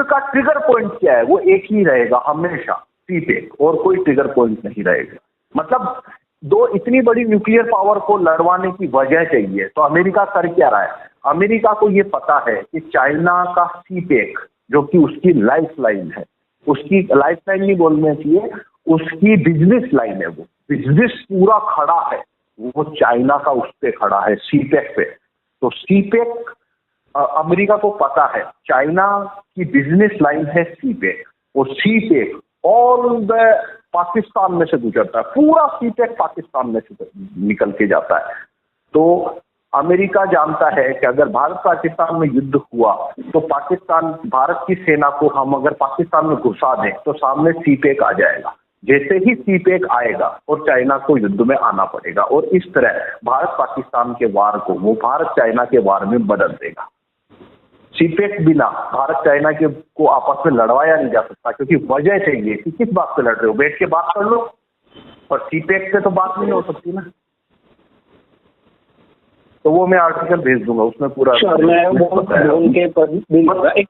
[SPEAKER 3] का ट्रिगर पॉइंट क्या है, वो एक ही रहेगा हमेशा, सीपेक, और कोई ट्रिगर पॉइंट नहीं रहेगा। मतलब दो इतनी बड़ी न्यूक्लियर पावर को लड़वाने की वजह चाहिए, तो अमेरिका कर क्या रहा है? अमेरिका को ये पता है कि चाइना का सीपेक जो कि उसकी लाइफ लाइन है, उसकी लाइफ लाइन नहीं बोलना चाहिए, उसकी बिजनेस लाइन है, वो बिजनेस पूरा खड़ा है, वो चाइना का उस पे खड़ा है, सीपेक पे। तो सीपेक अमेरिका को पता है चाइना की बिजनेस लाइन है सीपेक, और सीपेक ऑल द पाकिस्तान में से गुजरता है, पूरा सीपेक पाकिस्तान में से निकल के जाता है। तो अमेरिका जानता है कि अगर भारत पाकिस्तान में युद्ध हुआ तो भारत की सेना को हम अगर पाकिस्तान में घुसा दें तो सामने सीपेक आ जाएगा। जैसे ही सीपेक आएगा और चाइना को युद्ध में आना पड़ेगा, और इस तरह भारत पाकिस्तान के वार को वो भारत चाइना के वार में बदल देगा। सीपेक बिना भारत चाइना को आपस में लड़वाया नहीं जा सकता, क्योंकि वजह चाहिए कि किस बात पे लड़ रहे हो, बैठ के बात कर लो, और सीपेक पे तो बात नहीं हो सकती ना। तो वो मैं आर्टिकल भेज दूंगा, उसमें पूरा
[SPEAKER 1] एक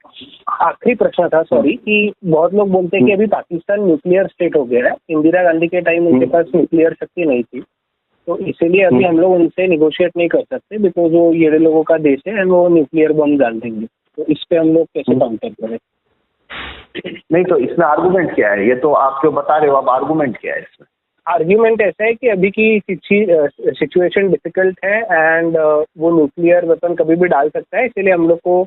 [SPEAKER 1] आखिरी प्रश्न था, सॉरी, कि बहुत लोग बोलते हैं कि अभी पाकिस्तान न्यूक्लियर स्टेट हो गया है, इंदिरा गांधी के टाइम उनके पास न्यूक्लियर शक्ति नहीं थी, तो इसीलिए अभी हम लोग उनसे निगोशिएट नहीं कर सकते, बिकॉज वो ये लोगों का देश है एंड वो न्यूक्लियर बम डाल देंगे। तो इस पे हम लोग कैसे काउंटर करें?
[SPEAKER 3] नहीं, तो इसमें आर्गुमेंट क्या है? ये तो आप जो बता रहे हो, अब आर्गुमेंट क्या है इसमें?
[SPEAKER 1] आर्ग्यूमेंट ऐसा है कि अभी की सिचुएशन डिफिकल्ट है एंड वो न्यूक्लियर वेपन कभी भी डाल सकता है, इसीलिए हम लोग को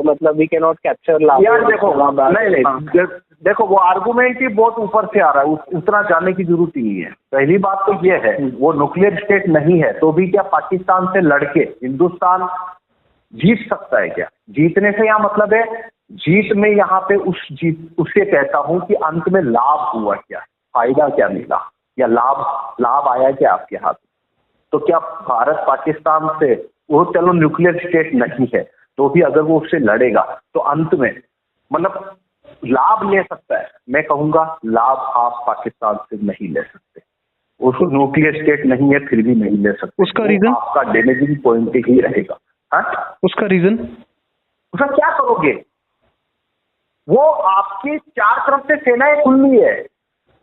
[SPEAKER 1] मतलब वी कैन नॉट कैप्चर
[SPEAKER 3] यार देखो, नहीं, देखो वो आर्गुमेंट ही बहुत ऊपर से आ रहा है, उतना जाने की जरूरत ही नहीं है। पहली बात तो ये है, वो न्यूक्लियर स्टेट नहीं है तो भी क्या पाकिस्तान से लड़के हिंदुस्तान जीत सकता है क्या? जीतने से यहाँ मतलब है जीत में यहाँ पे उससे कहता हूँ कि अंत में लाभ हुआ क्या, फायदा क्या मिला, या लाभ आया क्या आपके हाथ में? तो क्या भारत पाकिस्तान से, वो चलो न्यूक्लियर स्टेट नहीं है तो भी अगर वो उससे लड़ेगा तो अंत में मतलब लाभ ले सकता है। मैं कहूंगा लाभ आप पाकिस्तान से नहीं ले सकते, उसको न्यूक्लियर स्टेट नहीं है फिर भी नहीं ले सकते।
[SPEAKER 4] उसका रीजन
[SPEAKER 3] आपका डैमेजिंग पॉइंट ही रहेगा।
[SPEAKER 4] उसका रीजन
[SPEAKER 3] उसका क्या करोगे? वो आपकी चार तरफ से सेनाएं खुली है,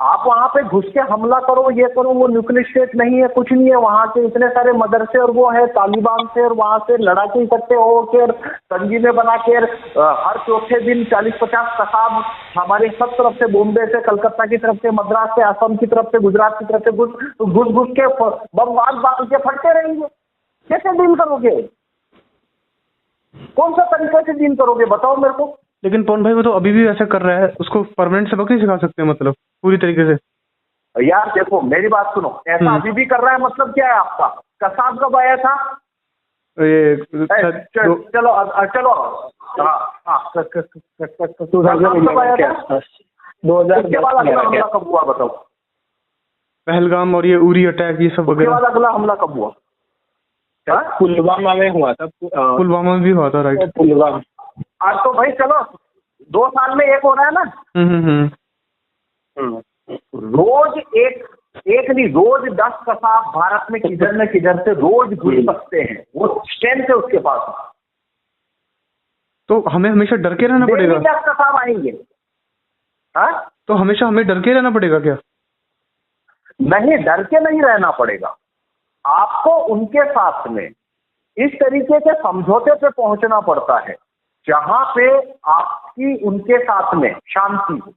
[SPEAKER 3] आप वहां पे घुस के हमला करो, ये करो, वो न्यूक्लियर स्टेट नहीं है, कुछ नहीं है, वहां के इतने सारे मदरसे और वो है तालिबान से, और वहां से लड़ाके इकट्ठे हो के तंजीमें बना के हर चौथे दिन 40-50 कसाब हमारे सब तरफ से, बॉम्बे से, कलकत्ता की तरफ से, मद्रास से, असम की तरफ से, गुजरात की तरफ से घुस के बमबाद बांध के फटते रहेंगे। कैसे डील करोगे? कौन सा तरीके से डील करोगे बताओ मेरे को?
[SPEAKER 4] लेकिन पवन भाई वो तो अभी भी ऐसा कर रहा है, उसको परमानेंट सबक नहीं सिखा सकते मतलब पूरी तरीके से?
[SPEAKER 3] यार देखो मेरी बात सुनो, ऐसा अभी भी कर रहा है, मतलब क्या है आपका? कसाब कब आया था? चलो चलो हाँ 2000 के बाद अगला हमला कब हुआ बताओ?
[SPEAKER 4] पहलगाम और ये उरी अटैक ये सब वगैरह।
[SPEAKER 3] उसके बाद अगला हमला कब हुआ?
[SPEAKER 1] पुलवामा में हुआ था।
[SPEAKER 4] पुलवामा में भी हुआ था, राइट?
[SPEAKER 1] पुलवामा
[SPEAKER 3] आज तो भाई चलो 2 साल में एक हो रहा है ना। रोज एक नहीं, रोज 10 कसाब भारत में किधर न किधर से रोज घुस सकते हैं, वो स्ट्रेंथ है उसके पास।
[SPEAKER 4] तो हमें हमेशा डर के रहना पड़ेगा?
[SPEAKER 3] 10 कसाब आएंगे। हाँ,
[SPEAKER 4] तो हमेशा हमें डर के रहना पड़ेगा क्या?
[SPEAKER 3] नहीं, डर के नहीं रहना पड़ेगा, आपको उनके साथ में इस तरीके के समझौते पे पहुंचना पड़ता है जहां पे आपकी उनके साथ में शांति हो।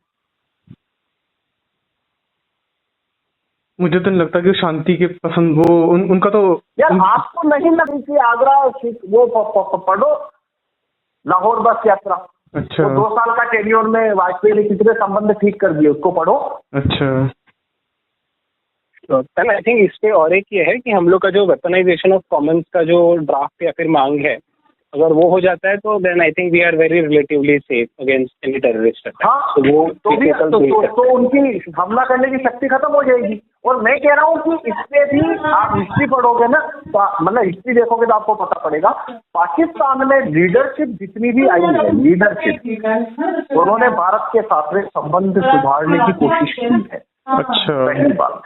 [SPEAKER 4] मुझे तो नहीं लगता कि शांति के पसंद वो उनका तो
[SPEAKER 3] यार आपको नहीं लगी कि आगरा वो पढ़ो लाहौर बस यात्रा,
[SPEAKER 4] अच्छा
[SPEAKER 3] तो 2 साल का टेन्योर में वाजपेयी ने कितने संबंध ठीक कर दिए, उसको पढ़ो।
[SPEAKER 4] अच्छा
[SPEAKER 1] तो आई थिंक इस पे और एक ये है कि हम लोग का जो वेपनाइजेशन ऑफ कॉमन्स का जो ड्राफ्ट या फिर मांग है, अगर वो हो जाता है तो then I think we are very relatively safe against any terrorist attack.
[SPEAKER 3] हाँ,
[SPEAKER 1] तो वो
[SPEAKER 3] तो उनकी हमला करने की शक्ति खत्म हो जाएगी। और मैं कह रहा हूँ कि इससे भी आप हिस्ट्री पढ़ोगे ना, मतलब हिस्ट्री देखोगे तो आपको पता पड़ेगा, पाकिस्तान में लीडरशिप जितनी भी आई है, लीडरशिप उन्होंने भारत के साथ में संबंध सुधारने की कोशिश की है।
[SPEAKER 4] अच्छा
[SPEAKER 3] पहली बात।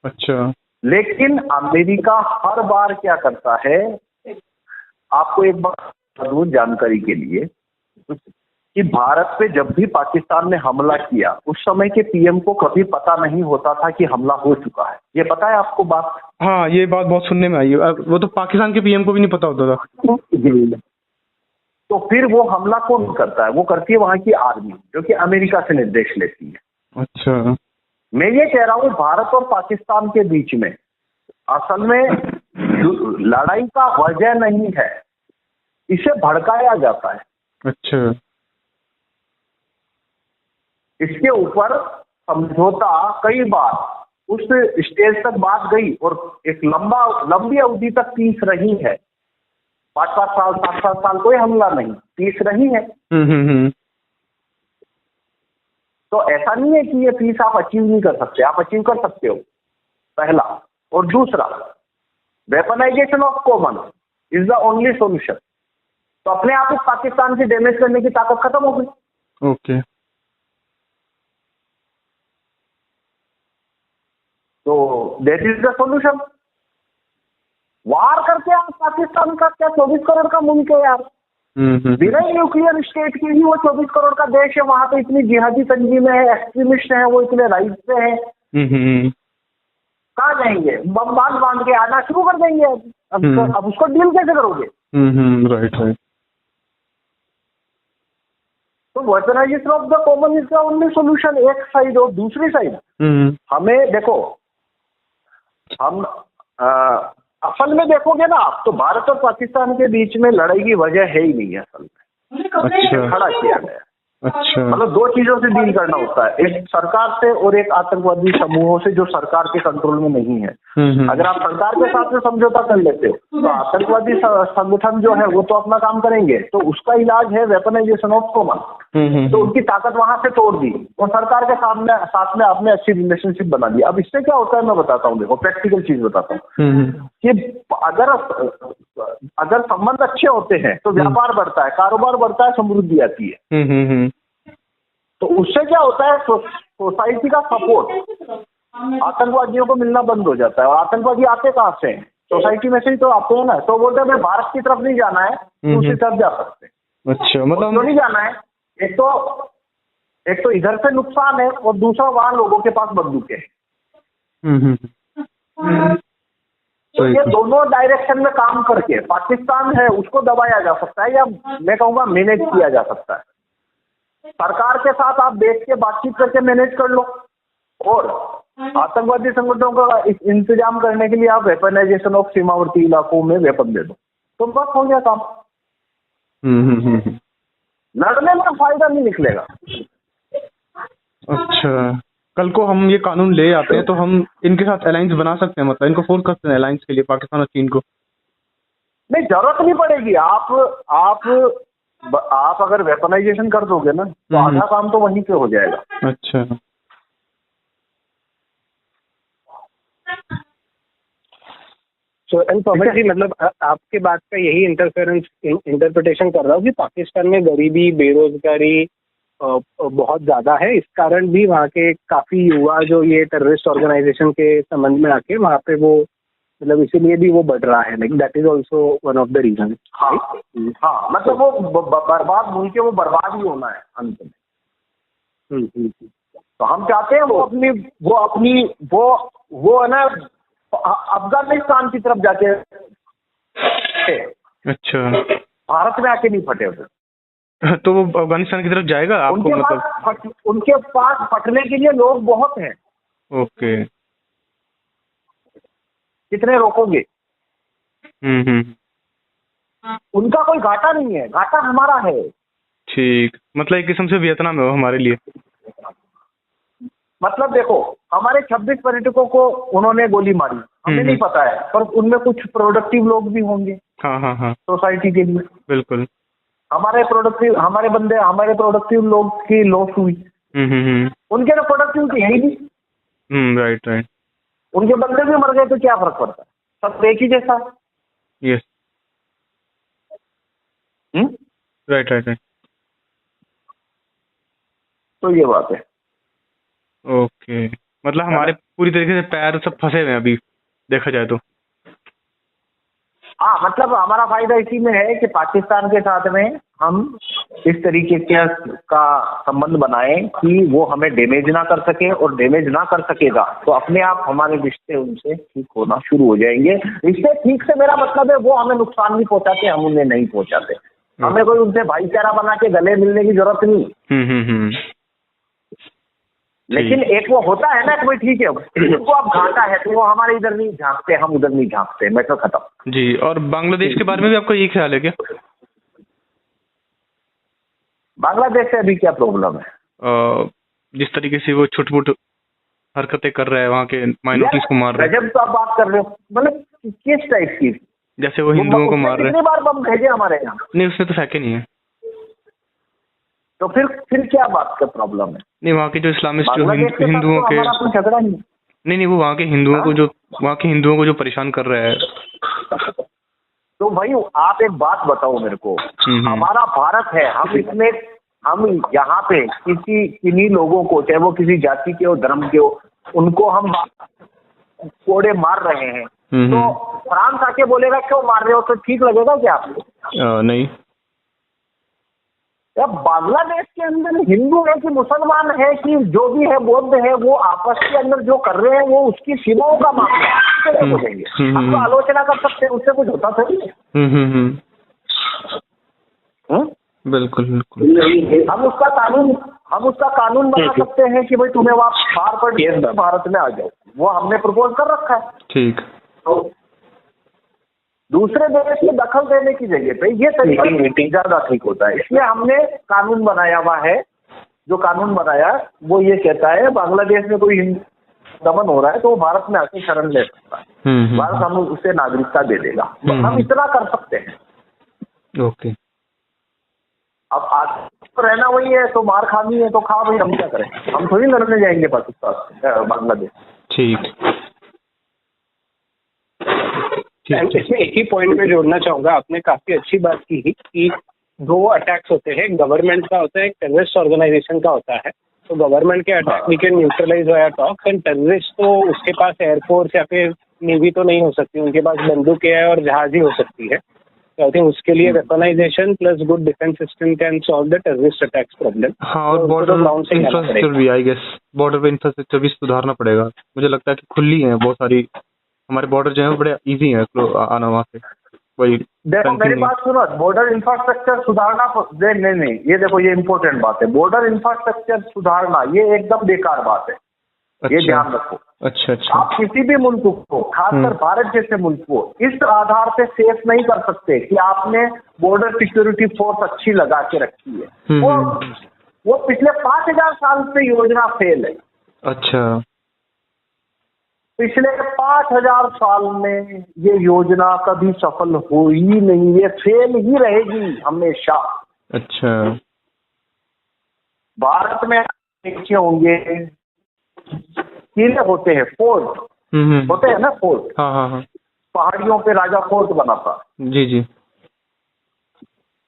[SPEAKER 4] अच्छा
[SPEAKER 3] लेकिन अमेरिका हर बार क्या करता है, आपको एक बात दूं जानकारी के लिए, कि भारत पे जब भी पाकिस्तान ने हमला किया उस समय के पीएम को कभी पता नहीं होता था कि हमला हो चुका है। ये पता है आपको बात?
[SPEAKER 4] हाँ, ये बात बहुत सुनने में आई है। वो तो पाकिस्तान के पीएम को भी नहीं पता होता था।
[SPEAKER 3] तो फिर वो हमला कौन करता है? वो करती है वहां की आर्मी, जो कि अमेरिका से निर्देश लेती है।
[SPEAKER 4] अच्छा,
[SPEAKER 3] मैं ये कह रहा हूँ भारत और पाकिस्तान के बीच में असल में लड़ाई का वजह नहीं है, इसे भड़काया जाता है।
[SPEAKER 4] अच्छा
[SPEAKER 3] इसके ऊपर समझौता कई बार उस स्टेज तक बात गई और एक लंबी अवधि तक पीस रही है। 5-5 साल 7-7 साल कोई हमला नहीं, पीस रही है। तो ऐसा नहीं है कि ये पीस आप अचीव नहीं कर सकते, आप अचीव कर सकते हो, पहला। और दूसरा, weaponisation of common is the only solution. तो अपने आप ही पाकिस्तान से डैमेज करने की ताकत खत्म हो गई।
[SPEAKER 4] ओके,
[SPEAKER 3] तो दैट इज द सॉल्यूशन। वार करके आप पाकिस्तान का क्या 24 करोड़ का मुल्क है यार, बिना न्यूक्लियर स्टेट के ही वो 24 करोड़ का देश है। वहां पे इतनी जिहादी तंजीमें हैं, एक्सट्रीमिस्ट हैं, वो इतने राइट पे हैं। कहाँ जाएंगे? बम बांध के आना शुरू कर देंगे। अब उसको डील कैसे करोगे?
[SPEAKER 4] राइट।
[SPEAKER 3] तो weaponisation of the common is the only solution, एक साइड। और दूसरी साइड हमें देखो, हम असल में देखोगे ना आप, तो भारत और पाकिस्तान के बीच में लड़ाई की वजह है ही नहीं है असल में।
[SPEAKER 4] अच्छा,
[SPEAKER 3] खड़ा किया गया।
[SPEAKER 4] अच्छा,
[SPEAKER 3] मतलब 2 चीजों से डील करना होता है, एक सरकार से और एक आतंकवादी समूहों से जो सरकार के कंट्रोल में नहीं है। अगर आप सरकार के साथ में समझौता कर लेते हो तो आतंकवादी संगठन जो है वो तो अपना काम करेंगे, तो उसका इलाज है वेपनाइजेशन ऑफ कॉमन। तो उनकी ताकत वहां से तोड़ दी और सरकार के साथ में आपने अच्छी रिलेशनशिप बना दी। अब इससे क्या होता है मैं बताता हूँ, देखो प्रैक्टिकल चीज बताता हूँ कि अगर संबंध अच्छे होते हैं तो व्यापार बढ़ता है, कारोबार बढ़ता है, समृद्धि आती है। तो उससे क्या होता है, सोसाइटी का सपोर्ट आतंकवादियों को मिलना बंद हो जाता है। और आतंकवादी आते कहाँ से हैं? सोसाइटी में से ही तो आते हैं ना। तो बोलते हैं मैं भारत की तरफ नहीं जाना है, दूसरी तरफ जा सकते हैं।
[SPEAKER 4] अच्छा, मतलब
[SPEAKER 3] क्यों नहीं जाना है? एक तो इधर से नुकसान है और दूसरा वहां लोगों के पास बंदूकें हैं। तो ये दोनों डायरेक्शन में काम करके पाकिस्तान है उसको दबाया जा सकता है, या मैं कहूँगा मैनेज किया जा सकता है। सरकार के साथ आप बैठ के बातचीत करके मैनेज कर लो, और आतंकवादी संगठनों का इंतजाम करने के लिए आप वेपनाइजेशन ऑफ सीमावर्ती इलाकों में वेपन दे दो, तो बस हो गया काम। लड़ने में फायदा नहीं निकलेगा।
[SPEAKER 4] अच्छा, कल को हम ये कानून ले आते हैं तो हम इनके साथ अलायंस बना सकते हैं, मतलब इनको फोर्स करते हैं अलायंस के लिए, पाकिस्तान और चीन को?
[SPEAKER 3] नहीं, जरूरत नहीं पड़ेगी। आप अगर वेपनाइजेशन कर दोगे ना तो आधा काम तो वहीं पे हो जाएगा।
[SPEAKER 4] अच्छा,
[SPEAKER 1] सो एंड पवन जी, मतलब आपके बात का यही इंटरप्रिटेशन कर रहा हूँ कि पाकिस्तान में गरीबी, बेरोजगारी बहुत ज्यादा है, इस कारण भी वहाँ के काफी युवा जो ये टेररिस्ट ऑर्गेनाइजेशन के संबंध में आके वहाँ पे वो, मतलब इसीलिए भी वो बढ़ रहा है। Like that is also one of the reason.
[SPEAKER 3] हाँ, मतलब वो बर्बाद मुल्क के वो बर्बाद ही होना है अंत में। तो हम चाहते हैं वो है ना अफगानिस्तान की तरफ जाके,
[SPEAKER 4] अच्छा,
[SPEAKER 3] भारत में आके नहीं फटे उधर।
[SPEAKER 4] तो वो अफगानिस्तान की तरफ जाएगा आपको, मतलब
[SPEAKER 3] उनके पास फटने के लिए लोग बहुत हैं।
[SPEAKER 4] ओके,
[SPEAKER 3] कितने रोकोगे?
[SPEAKER 4] हम्म।
[SPEAKER 3] उनका कोई घाटा नहीं है, घाटा हमारा है।
[SPEAKER 4] ठीक, मतलब एक किस्म से वियतनाम है वो हमारे लिए।
[SPEAKER 3] मतलब देखो, हमारे 26 पर्यटकों को उन्होंने गोली मारी, हमें नहीं पता है, पर उनमें कुछ प्रोडक्टिव लोग भी होंगे
[SPEAKER 4] हाँ
[SPEAKER 3] सोसाइटी के लिए।
[SPEAKER 4] बिल्कुल।
[SPEAKER 3] हमारे प्रोडक्टिव लोग की लॉस हुई। उनके तो प्रोडक्टिविटी है ही नहीं।
[SPEAKER 4] राइट।
[SPEAKER 3] उनके बंदे भी मर गए तो क्या फर्क पड़ता है, सब एक ही जैसा।
[SPEAKER 4] यस। राइट।
[SPEAKER 3] तो ये बात है।
[SPEAKER 4] ओके, मतलब हमारे पूरी तरीके से पैर सब फंसे हुए हैं अभी देखा जाए तो।
[SPEAKER 3] हाँ, मतलब हमारा फायदा इसी में है कि पाकिस्तान के साथ में हम इस तरीके का संबंध बनाएं कि वो हमें डैमेज ना कर सके, और डैमेज ना कर सकेगा तो अपने आप हमारे रिश्ते उनसे ठीक होना शुरू हो जाएंगे। रिश्ते ठीक से मेरा मतलब है वो हमें नुकसान नहीं पहुंचाते, हम उन्हें नहीं पहुंचाते। हमें कोई उनसे भाईचारा बना के गले मिलने की जरूरत नहीं। लेकिन एक वो होता है ना कि भाई ठीक है उनको अब घाटा है तो वो हमारे इधर नहीं झांकते, हम उधर नहीं झांकते, मैटर खत्म
[SPEAKER 4] जी। और बांग्लादेश के बारे में भी आपका यही ख्याल है क्या?
[SPEAKER 3] बांग्लादेश से अभी क्या प्रॉब्लम है?
[SPEAKER 4] जिस तरीके से वो छुट-पुट हरकतें कर रहा है, वहाँ के माइनॉरिटीज को मार रहा है।
[SPEAKER 3] गजब तो आप बात कर रहे हो, मतलब किस टाइप की?
[SPEAKER 4] जैसे वो हिंदुओं को मार रहे हैं।
[SPEAKER 3] कितनी बार बम भेजे हमारे यहाँ?
[SPEAKER 4] नहीं, उसने तो फेंके नहीं है।
[SPEAKER 3] तो फिर क्या बात का प्रॉब्लम है?
[SPEAKER 4] नहीं, वहाँ के जो इस्लामिस्ट जो हिंदुओं के
[SPEAKER 3] हमारा कोई झगड़ा नहीं।
[SPEAKER 4] वो वहाँ के हिंदुओं को जो परेशान कर रहा है।
[SPEAKER 3] तो भाई आप एक बात बताओ मेरे को, हमारा भारत है, हम यहाँ पे किन्हीं लोगों को, चाहे वो किसी जाति के हो, धर्म के हो, उनको हम कोड़े मार रहे हैं, तो फ्रांस आके बोलेगा क्यों मार रहे हो, तो ठीक लगेगा क्या आपको?
[SPEAKER 4] नहीं।
[SPEAKER 3] अब बांग्लादेश के अंदर हिंदू है कि मुसलमान है कि जो भी है बौद्ध है, वो आपस के अंदर जो कर रहे हैं वो उसकी सीमाओं का मामला है। हम तो आलोचना कर सकते हैं, उससे कुछ होता थोड़ी है।
[SPEAKER 4] बिल्कुल।
[SPEAKER 3] हम उसका कानून बना सकते हैं कि भाई तुम्हें बाहर पर भारत में आ जाओ, वो हमने प्रपोज कर रखा है। ठीक। तो दूसरे देश में दखल देने की जगह पे ये तरीका ज्यादा ठीक होता है, इसलिए हमने कानून बनाया हुआ है। जो कानून बनाया वो ये कहता है बांग्लादेश में कोई हिंदू दमन हो रहा है तो वो भारत में आके शरण ले सकता है, भारत हम उसे नागरिकता दे देगा। हम इतना कर सकते हैं।
[SPEAKER 4] ओके।
[SPEAKER 3] अब आज रहना वही है तो मार खानी है तो खा भाई, हम क्या करें? हम थोड़ी लड़ने जाएंगे पाकिस्तान बांग्लादेश।
[SPEAKER 1] ठीक। इसमें एक ही पॉइंट में जोड़ना चाहूंगा, आपने काफी अच्छी बात की कि 2 अटैक्स होते हैं, गवर्नमेंट का होता है, एक टेररिस्ट ऑर्गेनाइजेशन का होता है। तो गवर्नमेंट के attack we can neutralize via talks, and terrorist तो उसके पास एयरफोर्स या फिर नेवी तो नहीं हो सकती, उनके पास बंदूकें है और जहाज ही हो सकती है। तो आई थिंक उसके लिए weaponisation plus good defence system can solve the terrorist attacks problem.
[SPEAKER 4] हाँ, और बॉर्डर इंफ्रास्ट्रक्चर भी, आई गेस बॉर्डर पे इंफ्रास्ट्रक्चर भी सुधारना पड़ेगा। मुझे लगता है कि खुली है बहुत सारी, हमारे बॉर्डर जो है बड़े इजी है आना वहाँ से। वही
[SPEAKER 3] देखो मेरी बात सुनो, बॉर्डर इंफ्रास्ट्रक्चर सुधारना नहीं, ये देखो ये इम्पोर्टेंट बात है। बॉर्डर इंफ्रास्ट्रक्चर सुधारना ये एकदम बेकार बात है। ये ध्यान रखो। अच्छा। आप किसी भी मुल्क को, खासकर भारत जैसे मुल्क को, इस आधार पे सेफ नहीं कर सकते कि आपने बॉर्डर सिक्योरिटी फोर्स अच्छी लगा के रखी है। वो पिछले 5000 साल से योजना फेल है। अच्छा। पिछले 5000 साल में ये योजना कभी सफल हो ही नहीं, ये फेल ही रहेगी हमेशा। अच्छा। भारत में नीचे होंगे, किले होते हैं, फोर्ट होते हैं ना, फोर्ट। हाँ। पहाड़ियों पे राजा फोर्ट बनाता। जी।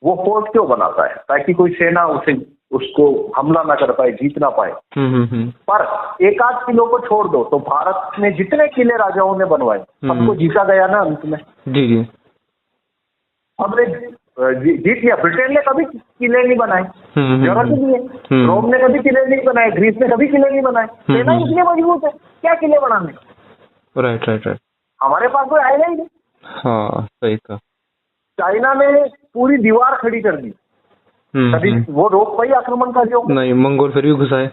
[SPEAKER 3] वो फोर्ट क्यों बनाता है? ताकि कोई सेना उसको हमला ना कर पाए, जीत ना पाए। पर 1-8 किलो को छोड़ दो तो भारत में जितने किले राजाओं ने बनवाए सबको जीता गया ना अंत में। जी। हमने जीत लिया। ब्रिटेन ने कभी किले नहीं बनाए, जरूरत नहीं है। रोम ने कभी किले नहीं बनाए, ग्रीस ने कभी किले नहीं बनाए। सेना इतनी मजबूत है, क्या किले बनाने? राइट। हमारे पास कोई आएगा ही नहीं। हाँ, सही कहा। चाइना ने पूरी दीवार खड़ी कर दी, कभी वो रोक पाई आक्रमण का? जो नहीं, मंगोल फिर भी घुसाए।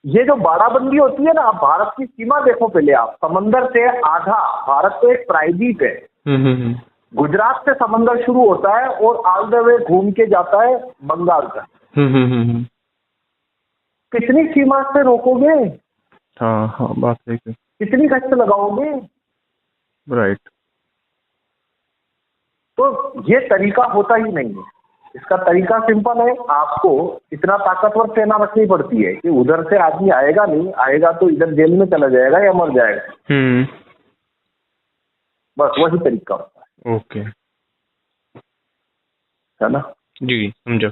[SPEAKER 3] ये जो बाड़ाबंदी होती है ना, आप भारत की सीमा देखो पहले, आप समंदर से आधा, भारत तो एक प्रायद्वीप है, गुजरात से समंदर शुरू होता है और ऑल द वे घूम के जाता है बंगाल तक। कितनी सीमा से रोकोगे?
[SPEAKER 4] हाँ हाँ, बात सही है।
[SPEAKER 3] कितनी गश्त लगाओगे?
[SPEAKER 4] राइट।
[SPEAKER 3] तो ये तरीका होता ही नहीं है। इसका तरीका सिंपल है, आपको इतना ताकतवर सेना रखनी पड़ती है कि उधर से आदमी आएगा नहीं, आएगा तो इधर जेल में चला जाएगा या मर जाएगा। बस वही तरीका होता है।
[SPEAKER 4] ओके,
[SPEAKER 3] है ना?
[SPEAKER 4] जी समझा।